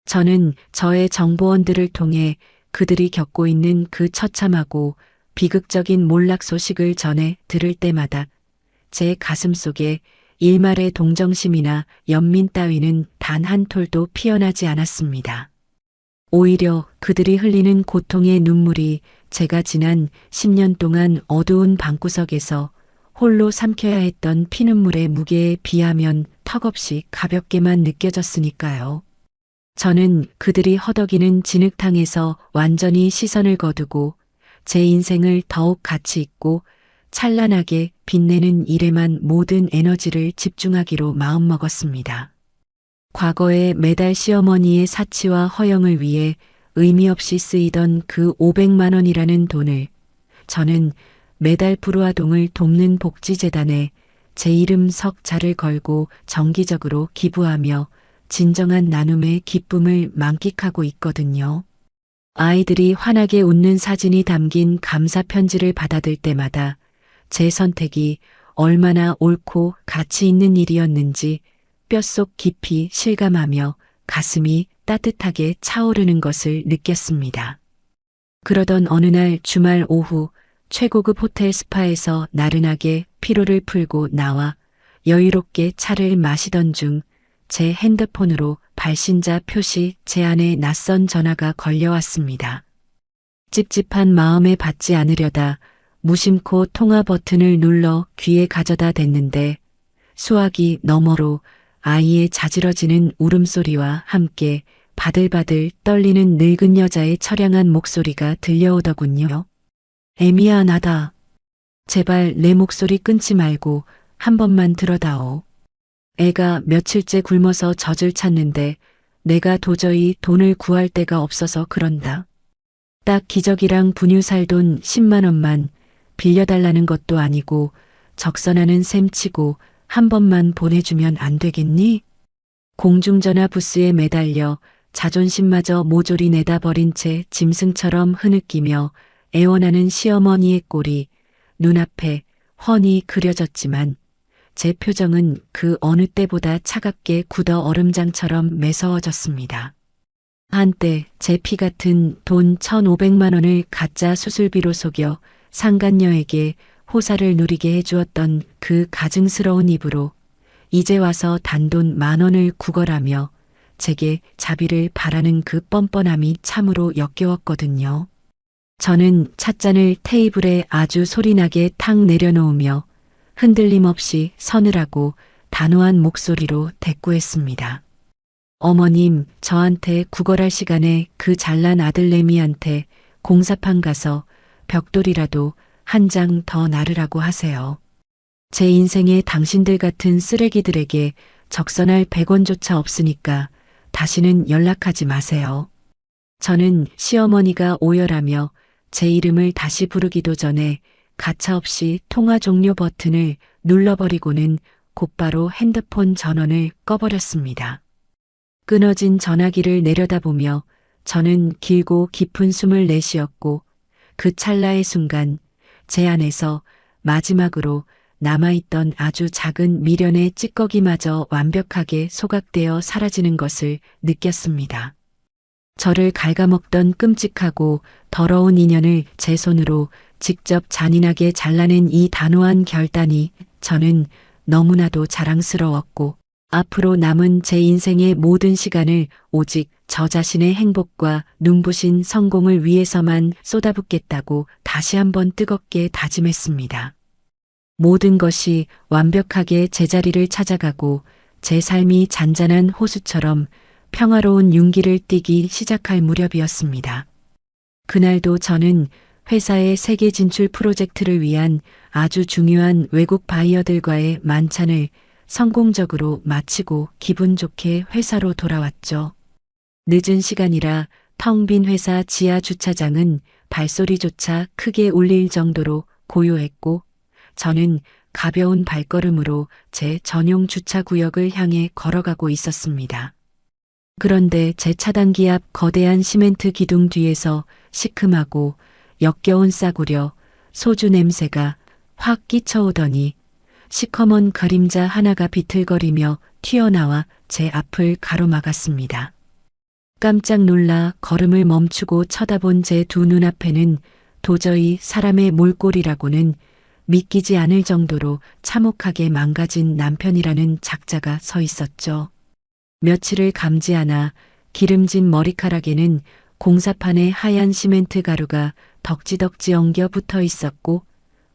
[SPEAKER 1] 저는 저의 정보원들을 통해 그들이 겪고 있는 그 처참하고 비극적인 몰락 소식을 전해 들을 때마다 제 가슴 속에 일말의 동정심이나 연민 따위는 단 한 톨도 피어나지 않았습니다. 오히려 그들이 흘리는 고통의 눈물이 제가 지난 10년 동안 어두운 방구석에서 홀로 삼켜야 했던 피눈물의 무게에 비하면 턱없이 가볍게만 느껴졌으니까요. 저는 그들이 허덕이는 진흙탕에서 완전히 시선을 거두고 제 인생을 더욱 가치 있고 찬란하게 빛내는 일에만 모든 에너지를 집중하기로 마음먹었습니다. 과거에 매달 시어머니의 사치와 허영을 위해 의미 없이 쓰이던 그 500만 원이라는 돈을 저는 매달 불우아동을 돕는 복지재단에 제 이름 석자를 걸고 정기적으로 기부하며 진정한 나눔의 기쁨을 만끽하고 있거든요. 아이들이 환하게 웃는 사진이 담긴 감사 편지를 받아들 때마다 제 선택이 얼마나 옳고 가치 있는 일이었는지 뼛속 깊이 실감하며 가슴이 따뜻하게 차오르는 것을 느꼈습니다. 그러던 어느 날 주말 오후 최고급 호텔 스파에서 나른하게 피로를 풀고 나와 여유롭게 차를 마시던 중 제 핸드폰으로 발신자 표시 제안의 낯선 전화가 걸려왔습니다. 찝찝한 마음에 받지 않으려다 무심코 통화 버튼을 눌러 귀에 가져다 댔는데 수화기 너머로 아이의 자지러지는 울음소리와 함께 바들바들 떨리는 늙은 여자의 처량한 목소리가 들려오더군요. 애미야, 나다. 제발 내 목소리 끊지 말고 한 번만 들어다오. 애가 며칠째 굶어서 젖을 찾는데 내가 도저히 돈을 구할 데가 없어서 그런다. 딱 기저귀랑 분유 살 돈 10만 원만 빌려달라는 것도 아니고 적선하는 셈 치고 한 번만 보내주면 안 되겠니? 공중전화 부스에 매달려 자존심마저 모조리 내다버린 채 짐승처럼 흐느끼며 애원하는 시어머니의 꼴이 눈앞에 훤히 그려졌지만 제 표정은 그 어느 때보다 차갑게 굳어 얼음장처럼 매서워졌습니다. 한때 제 피 같은 돈 1,500만 원을 가짜 수술비로 속여 상간녀에게 호사를 누리게 해주었던 그 가증스러운 입으로 이제 와서 단돈 10,000원을 구걸하며 제게 자비를 바라는 그 뻔뻔함이 참으로 역겨웠거든요. 저는 찻잔을 테이블에 아주 소리나게 탁 내려놓으며 흔들림 없이 서늘하고 단호한 목소리로 대꾸했습니다. 어머님, 저한테 구걸할 시간에 그 잘난 아들내미한테 공사판 가서 벽돌이라도 한 장 더 나르라고 하세요. 제 인생에 당신들 같은 쓰레기들에게 적선할 100원조차 없으니까 다시는 연락하지 마세요. 저는 시어머니가 오열하며 제 이름을 다시 부르기도 전에 가차없이 통화 종료 버튼을 눌러버리고는 곧바로 핸드폰 전원을 꺼버렸습니다. 끊어진 전화기를 내려다보며 저는 길고 깊은 숨을 내쉬었고 그 찰나의 순간 제 안에서 마지막으로 남아있던 아주 작은 미련의 찌꺼기마저 완벽하게 소각되어 사라지는 것을 느꼈습니다. 저를 갉아먹던 끔찍하고 더러운 인연을 제 손으로 직접 잔인하게 잘라낸 이 단호한 결단이 저는 너무나도 자랑스러웠고 앞으로 남은 제 인생의 모든 시간을 오직 저 자신의 행복과 눈부신 성공을 위해서만 쏟아붓겠다고 다시 한번 뜨겁게 다짐했습니다. 모든 것이 완벽하게 제자리를 찾아가고 제 삶이 잔잔한 호수처럼 평화로운 윤기를 띠기 시작할 무렵이었습니다. 그날도 저는 회사의 세계 진출 프로젝트를 위한 아주 중요한 외국 바이어들과의 만찬을 성공적으로 마치고 기분 좋게 회사로 돌아왔죠. 늦은 시간이라 텅 빈 회사 지하 주차장은 발소리조차 크게 울릴 정도로 고요했고 저는 가벼운 발걸음으로 제 전용 주차구역을 향해 걸어가고 있었습니다. 그런데 제 차단기 앞 거대한 시멘트 기둥 뒤에서 시큼하고 역겨운 싸구려 소주 냄새가 확 끼쳐오더니 시커먼 그림자 하나가 비틀거리며 튀어나와 제 앞을 가로막았습니다. 깜짝 놀라 걸음을 멈추고 쳐다본 제 두 눈앞에는 도저히 사람의 몰골이라고는 믿기지 않을 정도로 참혹하게 망가진 남편이라는 작자가 서 있었죠. 며칠을 감지 않아 기름진 머리카락에는 공사판에 하얀 시멘트 가루가 덕지덕지 엉겨 붙어 있었고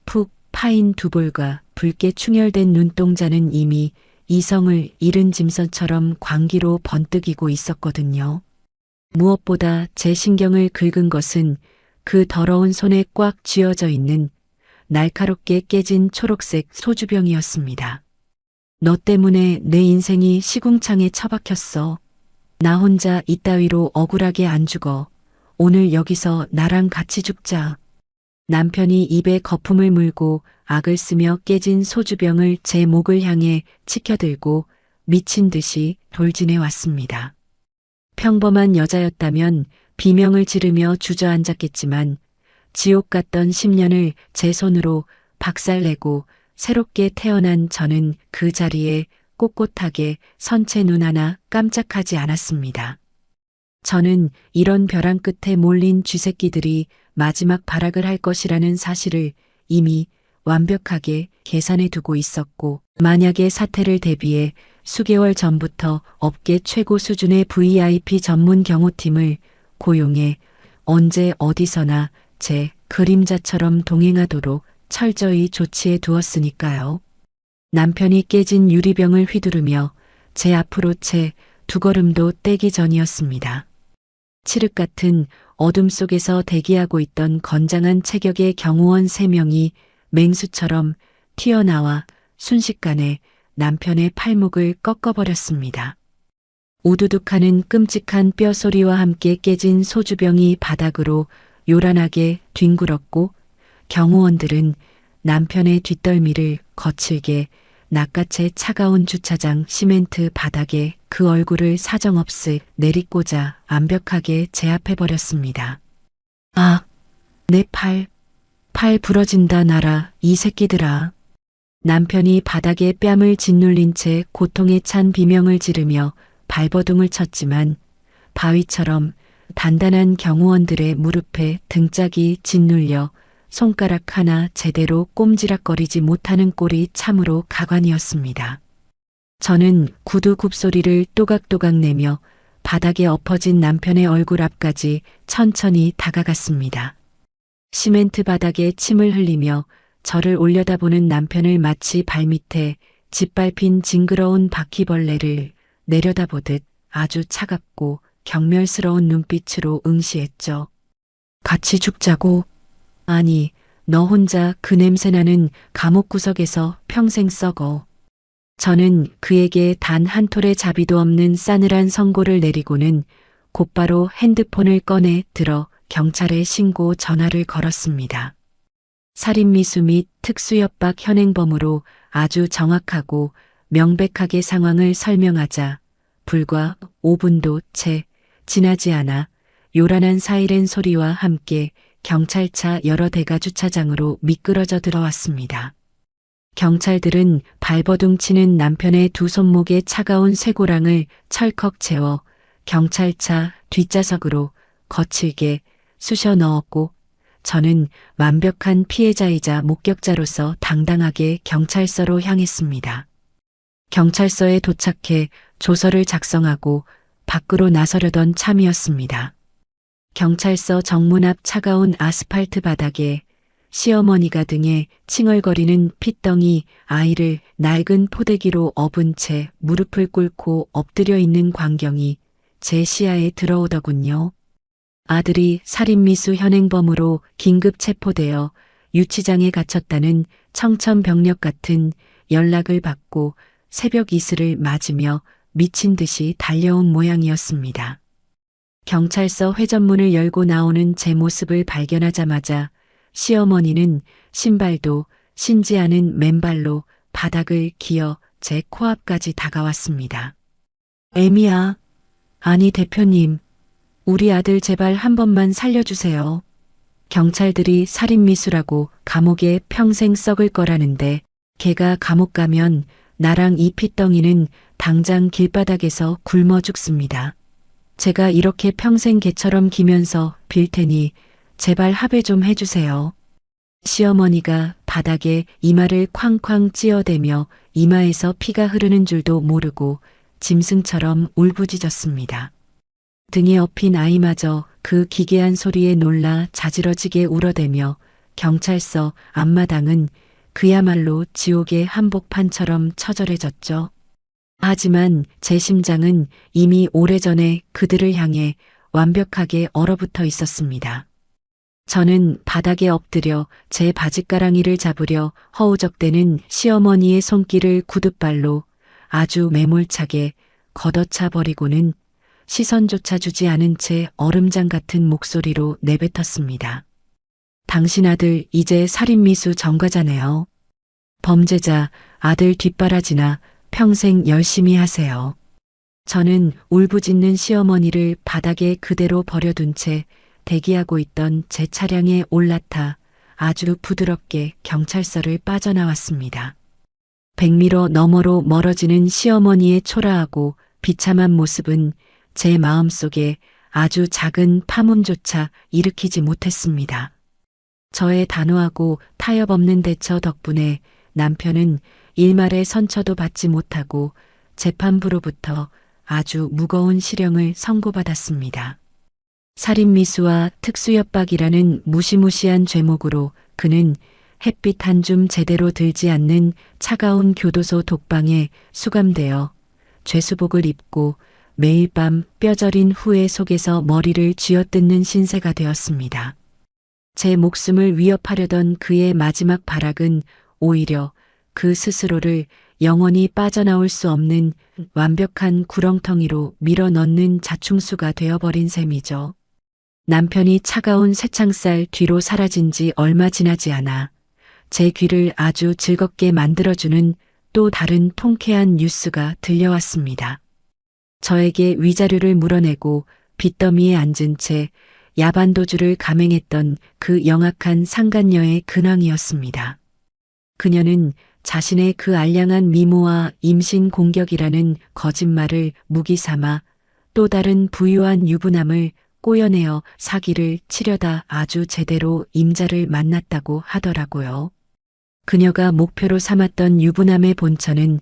[SPEAKER 1] 푹 파인 두 볼과 붉게 충혈된 눈동자는 이미 이성을 잃은 짐승처럼 광기로 번뜩이고 있었거든요. 무엇보다 제 신경을 긁은 것은 그 더러운 손에 꽉 쥐어져 있는 날카롭게 깨진 초록색 소주병이었습니다. 너 때문에 내 인생이 시궁창에 처박혔어. 나 혼자 이따위로 억울하게 안 죽어. 오늘 여기서 나랑 같이 죽자. 남편이 입에 거품을 물고 악을 쓰며 깨진 소주병을 제 목을 향해 치켜들고 미친 듯이 돌진해 왔습니다. 평범한 여자였다면 비명을 지르며 주저앉았겠지만 지옥 같던 10년을 제 손으로 박살내고 새롭게 태어난 저는 그 자리에 꼿꼿하게 선 채 눈 하나 깜짝하지 않았습니다. 저는 이런 벼랑 끝에 몰린 쥐새끼들이 마지막 발악을 할 것이라는 사실을 이미 완벽하게 계산해 두고 있었고, 만약의 사태를 대비해 수개월 전부터 업계 최고 수준의 VIP 전문 경호팀을 고용해 언제 어디서나 제 그림자처럼 동행하도록 철저히 조치해 두었으니까요. 남편이 깨진 유리병을 휘두르며 제 앞으로 채 두 걸음도 떼기 전이었습니다. 칠흑 같은 어둠 속에서 대기하고 있던 건장한 체격의 경호원 3명이 맹수처럼 튀어나와 순식간에 남편의 팔목을 꺾어버렸습니다. 우두둑하는 끔찍한 뼈소리와 함께 깨진 소주병이 바닥으로 요란하게 뒹굴었고, 경호원들은 남편의 뒷덜미를 거칠게 낚아채 차가운 주차장 시멘트 바닥에 그 얼굴을 사정없이 내리꽂아 완벽하게 제압해버렸습니다. 아, 내 팔 부러진다 나라 이 새끼들아. 남편이 바닥에 뺨을 짓눌린 채 고통에 찬 비명을 지르며 발버둥을 쳤지만 바위처럼 단단한 경호원들의 무릎에 등짝이 짓눌려 손가락 하나 제대로 꼼지락거리지 못하는 꼴이 참으로 가관이었습니다. 저는 구두 굽소리를 또각또각 내며 바닥에 엎어진 남편의 얼굴 앞까지 천천히 다가갔습니다. 시멘트 바닥에 침을 흘리며 저를 올려다보는 남편을 마치 발밑에 짓밟힌 징그러운 바퀴벌레를 내려다보듯 아주 차갑고 경멸스러운 눈빛으로 응시했죠. 같이 죽자고? 아니, 너 혼자 그 냄새나는 감옥 구석에서 평생 썩어. 저는 그에게 단 한 톨의 자비도 없는 싸늘한 선고를 내리고는 곧바로 핸드폰을 꺼내 들어 경찰에 신고 전화를 걸었습니다. 살인미수 및 특수협박 현행범으로 아주 정확하고 명백하게 상황을 설명하자 불과 5분도 채 지나지 않아 요란한 사이렌 소리와 함께 경찰차 여러 대가 주차장으로 미끄러져 들어왔습니다. 경찰들은 발버둥 치는 남편의 두 손목에 차가운 쇠고랑을 철컥 채워 경찰차 뒷좌석으로 거칠게 쑤셔 넣었고, 저는 완벽한 피해자이자 목격자로서 당당하게 경찰서로 향했습니다. 경찰서에 도착해 조서를 작성하고 밖으로 나서려던 참이었습니다. 경찰서 정문 앞 차가운 아스팔트 바닥에 시어머니가 등에 칭얼거리는 핏덩이 아이를 낡은 포대기로 업은 채 무릎을 꿇고 엎드려 있는 광경이 제 시야에 들어오더군요. 아들이 살인미수 현행범으로 긴급 체포되어 유치장에 갇혔다는 청천벽력 같은 연락을 받고 새벽 이슬을 맞으며 미친 듯이 달려온 모양이었습니다. 경찰서 회전문을 열고 나오는 제 모습을 발견하자마자 시어머니는 신발도 신지 않은 맨발로 바닥을 기어 제 코앞까지 다가왔습니다. 애미야, 아니 대표님, 우리 아들 제발 한 번만 살려주세요. 경찰들이 살인미수라고 감옥에 평생 썩을 거라는데 걔가 감옥 가면 나랑 이 핏덩이는 당장 길바닥에서 굶어 죽습니다. 제가 이렇게 평생 개처럼 기면서 빌 테니 제발 합의 좀 해주세요. 시어머니가 바닥에 이마를 쾅쾅 찧어대며 이마에서 피가 흐르는 줄도 모르고 짐승처럼 울부짖었습니다. 등에 업힌 아이마저 그 기괴한 소리에 놀라 자지러지게 울어대며 경찰서 앞마당은 그야말로 지옥의 한복판처럼 처절해졌죠. 하지만 제 심장은 이미 오래전에 그들을 향해 완벽하게 얼어붙어 있었습니다. 저는 바닥에 엎드려 제 바짓가랑이를 잡으려 허우적대는 시어머니의 손길을 구둣발로 아주 매몰차게 걷어차 버리고는 시선조차 주지 않은 채 얼음장 같은 목소리로 내뱉었습니다. 당신 아들 이제 살인미수 전과자네요. 범죄자 아들 뒷바라지나 평생 열심히 하세요. 저는 울부짖는 시어머니를 바닥에 그대로 버려둔 채 대기하고 있던 제 차량에 올라타 아주 부드럽게 경찰서를 빠져나왔습니다. 100미러 너머로 멀어지는 시어머니의 초라하고 비참한 모습은 제 마음속에 아주 작은 파문조차 일으키지 못했습니다. 저의 단호하고 타협 없는 대처 덕분에 남편은 일말의 선처도 받지 못하고 재판부로부터 아주 무거운 실형을 선고받았습니다. 살인미수와 특수협박이라는 무시무시한 죄목으로 그는 햇빛 한 줌 제대로 들지 않는 차가운 교도소 독방에 수감되어 죄수복을 입고 매일 밤 뼈저린 후회 속에서 머리를 쥐어뜯는 신세가 되었습니다. 제 목숨을 위협하려던 그의 마지막 발악은 오히려 그 스스로를 영원히 빠져나올 수 없는 완벽한 구렁텅이로 밀어넣는 자충수가 되어버린 셈이죠. 남편이 차가운 쇠창살 뒤로 사라진 지 얼마 지나지 않아 제 귀를 아주 즐겁게 만들어주는 또 다른 통쾌한 뉴스가 들려왔습니다. 저에게 위자료를 물어내고 빚더미에 앉은 채 야반도주를 감행했던 그 영악한 상간녀의 근황이었습니다. 그녀는 자신의 그 알량한 미모와 임신 공격이라는 거짓말을 무기 삼아 또 다른 부유한 유부남을 꼬여내어 사기를 치려다 아주 제대로 임자를 만났다고 하더라고요. 그녀가 목표로 삼았던 유부남의 본처는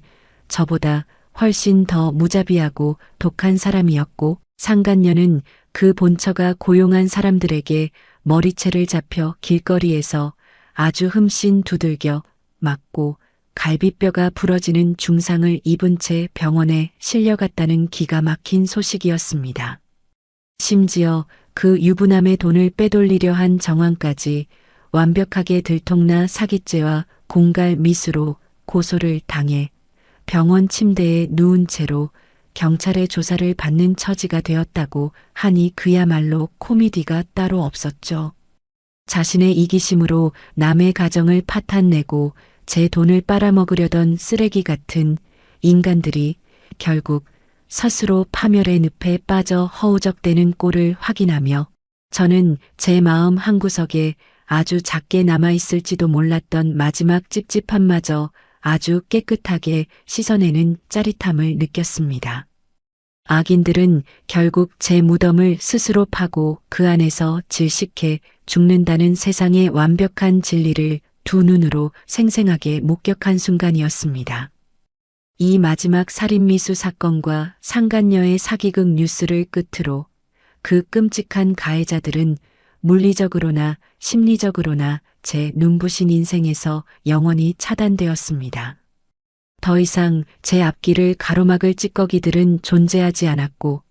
[SPEAKER 1] 저보다 훨씬 더 무자비하고 독한 사람이었고 상간녀는 그 본처가 고용한 사람들에게 머리채를 잡혀 길거리에서 아주 흠씬 두들겨 맞고 갈비뼈가 부러지는 중상을 입은 채 병원에 실려갔다는 기가 막힌 소식이었습니다. 심지어 그 유부남의 돈을 빼돌리려 한 정황까지 완벽하게 들통나 사기죄와 공갈 미수로 고소를 당해 병원 침대에 누운 채로 경찰의 조사를 받는 처지가 되었다고 하니 그야말로 코미디가 따로 없었죠. 자신의 이기심으로 남의 가정을 파탄내고 제 돈을 빨아먹으려던 쓰레기 같은 인간들이 결국 스스로 파멸의 늪에 빠져 허우적대는 꼴을 확인하며 저는 제 마음 한구석에 아주 작게 남아있을지도 몰랐던 마지막 찝찝함마저 아주 깨끗하게 씻어내는 짜릿함을 느꼈습니다. 악인들은 결국 제 무덤을 스스로 파고 그 안에서 질식해 죽는다는 세상의 완벽한 진리를 두 눈으로 생생하게 목격한 순간이었습니다. 이 마지막 살인미수 사건과 상간녀의 사기극 뉴스를 끝으로 그 끔찍한 가해자들은 물리적으로나 심리적으로나 제 눈부신 인생에서 영원히 차단되었습니다. 더 이상 제 앞길을 가로막을 찌꺼기들은 존재하지 않았고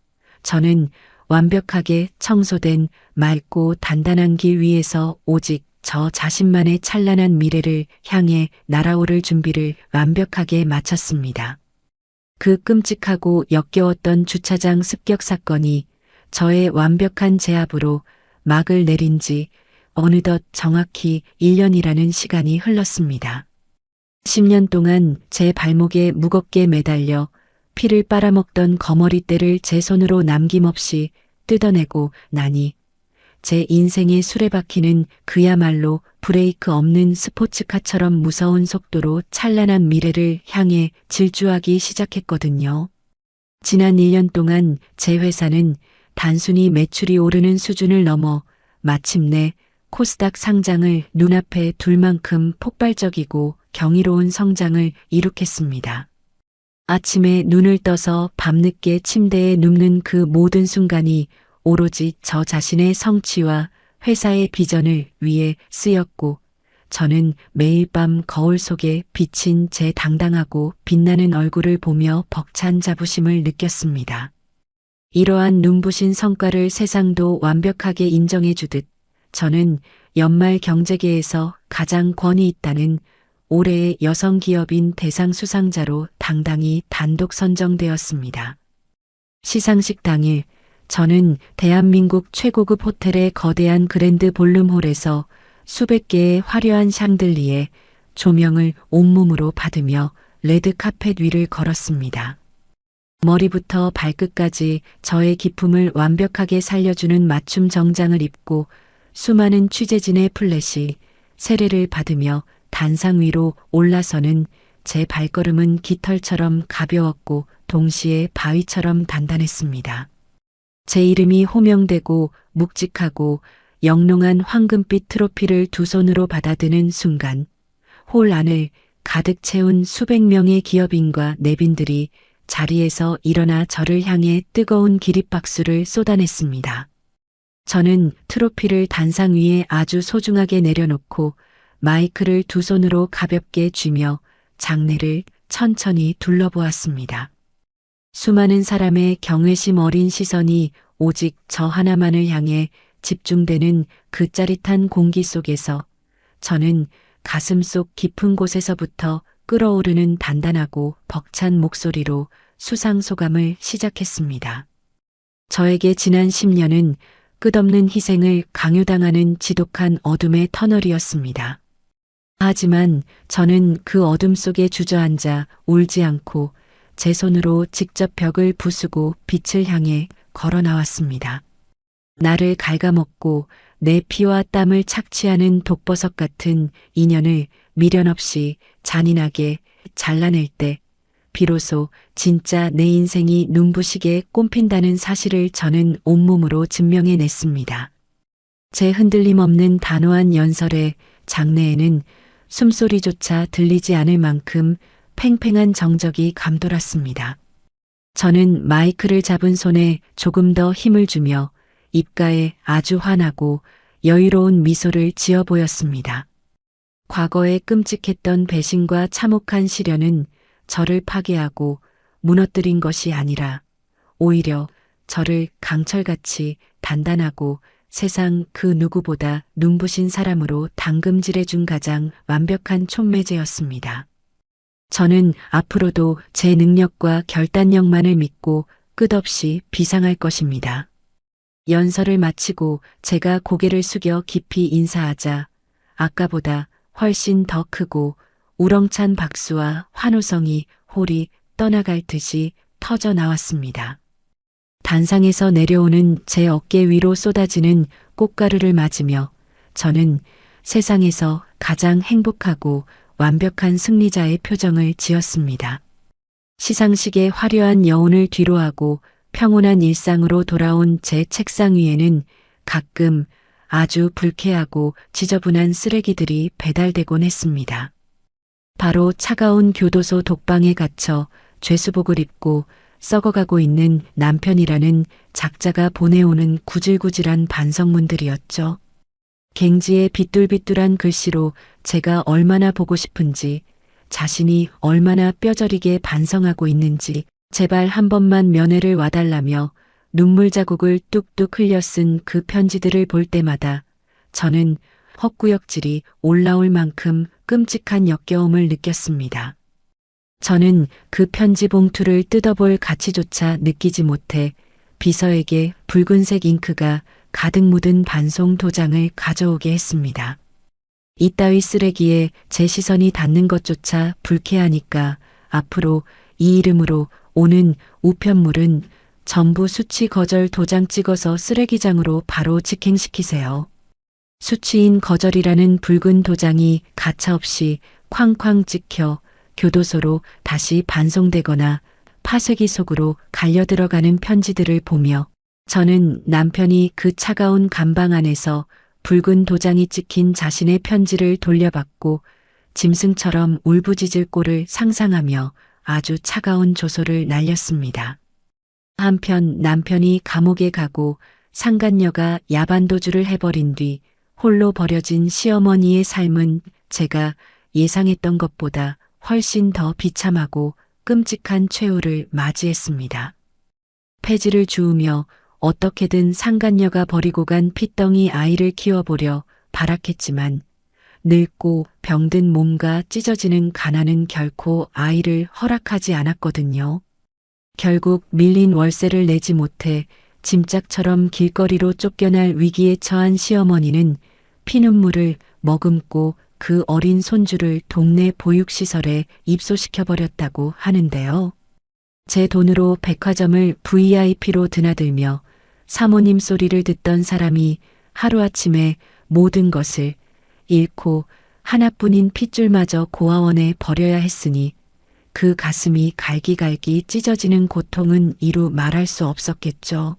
[SPEAKER 1] 저는 완벽하게 청소된 맑고 단단한 길 위에서 오직 저 자신만의 찬란한 미래를 향해 날아오를 준비를 완벽하게 마쳤습니다. 그 끔찍하고 역겨웠던 주차장 습격 사건이 저의 완벽한 제압으로 막을 내린 지 어느덧 정확히 1년이라는 시간이 흘렀습니다. 10년 동안 제 발목에 무겁게 매달려 피를 빨아먹던 거머리대를 제 손으로 남김없이 뜯어내고 나니 제 인생의 수레바퀴는 그야말로 브레이크 없는 스포츠카처럼 무서운 속도로 찬란한 미래를 향해 질주하기 시작했거든요. 지난 1년 동안 제 회사는 단순히 매출이 오르는 수준을 넘어 마침내 코스닥 상장을 눈앞에 둘 만큼 폭발적이고 경이로운 성장을 이룩했습니다. 아침에 눈을 떠서 밤늦게 침대에 눕는 그 모든 순간이 오로지 저 자신의 성취와 회사의 비전을 위해 쓰였고 저는 매일 밤 거울 속에 비친 제 당당하고 빛나는 얼굴을 보며 벅찬 자부심을 느꼈습니다. 이러한 눈부신 성과를 세상도 완벽하게 인정해 주듯 저는 연말 경제계에서 가장 권위 있다는 올해의 여성 기업인 대상 수상자로 당당히 단독 선정되었습니다. 시상식 당일 저는 대한민국 최고급 호텔의 거대한 그랜드 볼룸홀에서 수백 개의 화려한 샹들리에 조명을 온몸으로 받으며 레드카펫 위를 걸었습니다. 머리부터 발끝까지 저의 기품을 완벽하게 살려주는 맞춤 정장을 입고 수많은 취재진의 플래시, 세례를 받으며 단상 위로 올라서는 제 발걸음은 깃털처럼 가벼웠고 동시에 바위처럼 단단했습니다. 제 이름이 호명되고 묵직하고 영롱한 황금빛 트로피를 두 손으로 받아드는 순간 홀 안을 가득 채운 수백 명의 기업인과 내빈들이 자리에서 일어나 저를 향해 뜨거운 기립박수를 쏟아냈습니다. 저는 트로피를 단상 위에 아주 소중하게 내려놓고 마이크를 두 손으로 가볍게 쥐며 장내를 천천히 둘러보았습니다. 수많은 사람의 경외심 어린 시선이 오직 저 하나만을 향해 집중되는 그 짜릿한 공기 속에서 저는 가슴 속 깊은 곳에서부터 끓어오르는 단단하고 벅찬 목소리로 수상 소감을 시작했습니다. 저에게 지난 10년은 끝없는 희생을 강요당하는 지독한 어둠의 터널이었습니다. 하지만 저는 그 어둠 속에 주저앉아 울지 않고 제 손으로 직접 벽을 부수고 빛을 향해 걸어 나왔습니다. 나를 갉아먹고 내 피와 땀을 착취하는 독버섯 같은 인연을 미련 없이 잔인하게 잘라낼 때 비로소 진짜 내 인생이 눈부시게 꽃핀다는 사실을 저는 온몸으로 증명해냈습니다. 제 흔들림 없는 단호한 연설의 장내에는 숨소리조차 들리지 않을 만큼 팽팽한 정적이 감돌았습니다. 저는 마이크를 잡은 손에 조금 더 힘을 주며 입가에 아주 환하고 여유로운 미소를 지어 보였습니다. 과거에 끔찍했던 배신과 참혹한 시련은 저를 파괴하고 무너뜨린 것이 아니라 오히려 저를 강철같이 단단하고 세상 그 누구보다 눈부신 사람으로 담금질해준 가장 완벽한 촉매제였습니다. 저는 앞으로도 제 능력과 결단력만을 믿고 끝없이 비상할 것입니다. 연설을 마치고 제가 고개를 숙여 깊이 인사하자 아까보다 훨씬 더 크고 우렁찬 박수와 환호성이 홀이 떠나갈 듯이 터져 나왔습니다. 단상에서 내려오는 제 어깨 위로 쏟아지는 꽃가루를 맞으며 저는 세상에서 가장 행복하고 완벽한 승리자의 표정을 지었습니다. 시상식의 화려한 여운을 뒤로하고 평온한 일상으로 돌아온 제 책상 위에는 가끔 아주 불쾌하고 지저분한 쓰레기들이 배달되곤 했습니다. 바로 차가운 교도소 독방에 갇혀 죄수복을 입고 썩어가고 있는 남편이라는 작자가 보내오는 구질구질한 반성문들이었죠. 갱지의 비뚤비뚤한 글씨로 제가 얼마나 보고 싶은지, 자신이 얼마나 뼈저리게 반성하고 있는지 제발 한 번만 면회를 와달라며 눈물 자국을 뚝뚝 흘려 쓴 그 편지들을 볼 때마다 저는 헛구역질이 올라올 만큼 끔찍한 역겨움을 느꼈습니다. 저는 그 편지 봉투를 뜯어볼 가치조차 느끼지 못해 비서에게 붉은색 잉크가 가득 묻은 반송 도장을 가져오게 했습니다. 이따위 쓰레기에 제 시선이 닿는 것조차 불쾌하니까 앞으로 이 이름으로 오는 우편물은 전부 수취 거절 도장 찍어서 쓰레기장으로 바로 직행시키세요. 수취인 거절이라는 붉은 도장이 가차없이 쾅쾅 찍혀 교도소로 다시 반송되거나 파쇄기 속으로 갈려 들어가는 편지들을 보며 저는 남편이 그 차가운 감방 안에서 붉은 도장이 찍힌 자신의 편지를 돌려받고 짐승처럼 울부짖을 꼴을 상상하며 아주 차가운 조소를 날렸습니다. 한편 남편이 감옥에 가고 상간녀가 야반도주를 해버린 뒤 홀로 버려진 시어머니의 삶은 제가 예상했던 것보다 훨씬 더 비참하고 끔찍한 최후를 맞이했습니다. 폐지를 주우며 어떻게든 상간녀가 버리고 간 핏덩이 아이를 키워보려 발악했지만 늙고 병든 몸과 찢어지는 가난은 결코 아이를 허락하지 않았거든요. 결국 밀린 월세를 내지 못해 짐짝처럼 길거리로 쫓겨날 위기에 처한 시어머니는 피눈물을 머금고 그 어린 손주를 동네 보육시설에 입소시켜버렸다고 하는데요. 제 돈으로 백화점을 VIP로 드나들며 사모님 소리를 듣던 사람이 하루아침에 모든 것을 잃고 하나뿐인 핏줄마저 고아원에 버려야 했으니 그 가슴이 갈기갈기 찢어지는 고통은 이루 말할 수 없었겠죠.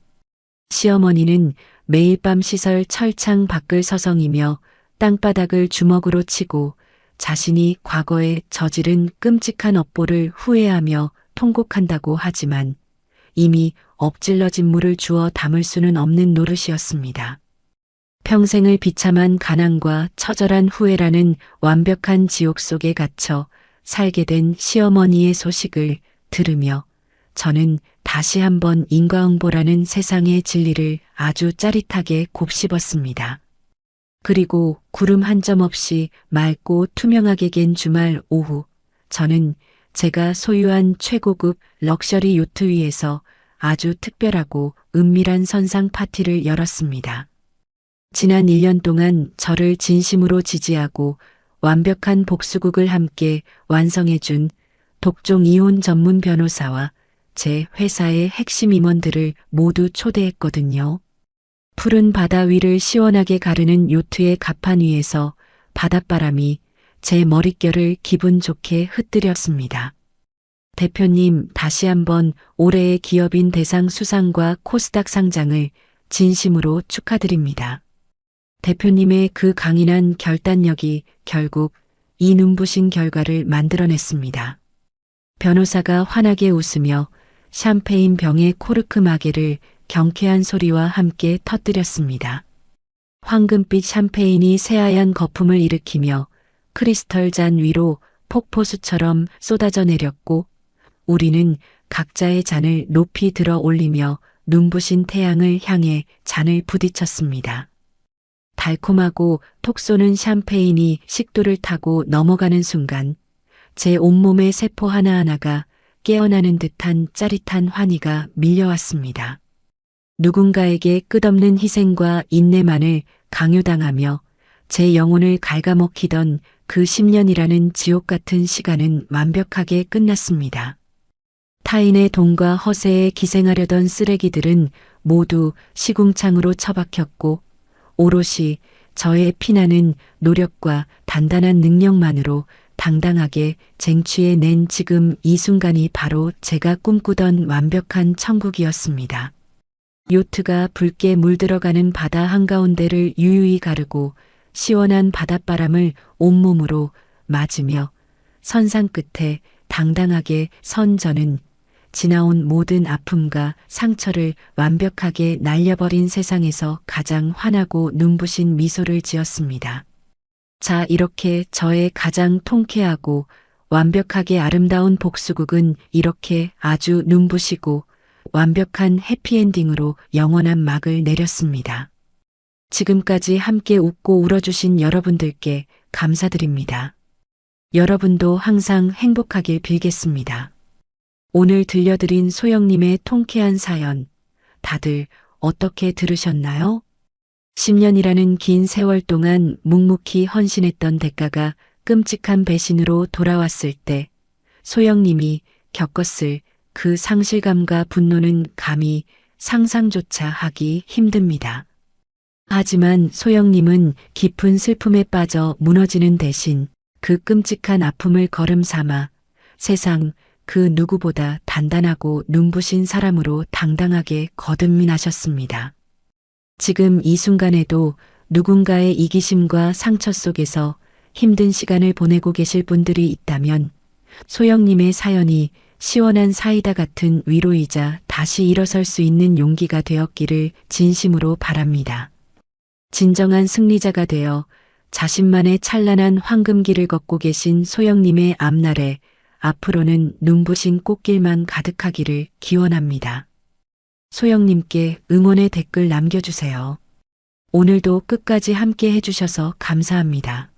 [SPEAKER 1] 시어머니는 매일 밤 시설 철창 밖을 서성이며 땅바닥을 주먹으로 치고 자신이 과거에 저지른 끔찍한 업보를 후회하며 통곡한다고 하지만 이미 엎질러진 물을 주워 담을 수는 없는 노릇이었습니다. 평생을 비참한 가난과 처절한 후회라는 완벽한 지옥 속에 갇혀 살게 된 시어머니의 소식을 들으며 저는 다시 한번 인과응보라는 세상의 진리를 아주 짜릿하게 곱씹었습니다. 그리고 구름 한 점 없이 맑고 투명하게 갠 주말 오후, 저는 제가 소유한 최고급 럭셔리 요트 위에서 아주 특별하고 은밀한 선상 파티를 열었습니다. 지난 1년 동안 저를 진심으로 지지하고 완벽한 복수극을 함께 완성해준 독종 이혼 전문 변호사와 제 회사의 핵심 임원들을 모두 초대했거든요. 푸른 바다 위를 시원하게 가르는 요트의 갑판 위에서 바닷바람이 제 머릿결을 기분 좋게 흩뜨렸습니다. 대표님, 다시 한번 올해의 기업인 대상 수상과 코스닥 상장을 진심으로 축하드립니다. 대표님의 그 강인한 결단력이 결국 이 눈부신 결과를 만들어냈습니다. 변호사가 환하게 웃으며 샴페인 병의 코르크 마개를 경쾌한 소리와 함께 터뜨렸습니다. 황금빛 샴페인이 새하얀 거품을 일으키며 크리스털 잔 위로 폭포수처럼 쏟아져 내렸고 우리는 각자의 잔을 높이 들어 올리며 눈부신 태양을 향해 잔을 부딪혔습니다. 달콤하고 톡 쏘는 샴페인이 식도를 타고 넘어가는 순간 제 온몸의 세포 하나하나가 깨어나는 듯한 짜릿한 환희가 밀려왔습니다. 누군가에게 끝없는 희생과 인내만을 강요당하며 제 영혼을 갉아먹히던 그 10년이라는 지옥 같은 시간은 완벽하게 끝났습니다. 타인의 돈과 허세에 기생하려던 쓰레기들은 모두 시궁창으로 처박혔고 오롯이 저의 피나는 노력과 단단한 능력만으로 당당하게 쟁취해낸 지금 이 순간이 바로 제가 꿈꾸던 완벽한 천국이었습니다. 요트가 붉게 물들어가는 바다 한가운데를 유유히 가르고 시원한 바닷바람을 온몸으로 맞으며 선상 끝에 당당하게 선 저는 지나온 모든 아픔과 상처를 완벽하게 날려버린 세상에서 가장 환하고 눈부신 미소를 지었습니다. 자, 이렇게 저의 가장 통쾌하고 완벽하게 아름다운 복수극은 이렇게 아주 눈부시고 완벽한 해피엔딩으로 영원한 막을 내렸습니다. 지금까지 함께 웃고 울어주신 여러분들께 감사드립니다. 여러분도 항상 행복하길 빌겠습니다. 오늘 들려드린 소영님의 통쾌한 사연, 다들 어떻게 들으셨나요? 10년이라는 긴 세월 동안 묵묵히 헌신했던 대가가 끔찍한 배신으로 돌아왔을 때 소영님이 겪었을 그 상실감과 분노는 감히 상상조차 하기 힘듭니다. 하지만 소영님은 깊은 슬픔에 빠져 무너지는 대신 그 끔찍한 아픔을 걸음 삼아 세상 그 누구보다 단단하고 눈부신 사람으로 당당하게 거듭나셨습니다. 지금 이 순간에도 누군가의 이기심과 상처 속에서 힘든 시간을 보내고 계실 분들이 있다면 소영님의 사연이 시원한 사이다 같은 위로이자 다시 일어설 수 있는 용기가 되었기를 진심으로 바랍니다. 진정한 승리자가 되어 자신만의 찬란한 황금길을 걷고 계신 소영님의 앞날에 앞으로는 눈부신 꽃길만 가득하기를 기원합니다. 소영님께 응원의 댓글 남겨주세요. 오늘도 끝까지 함께 해주셔서 감사합니다.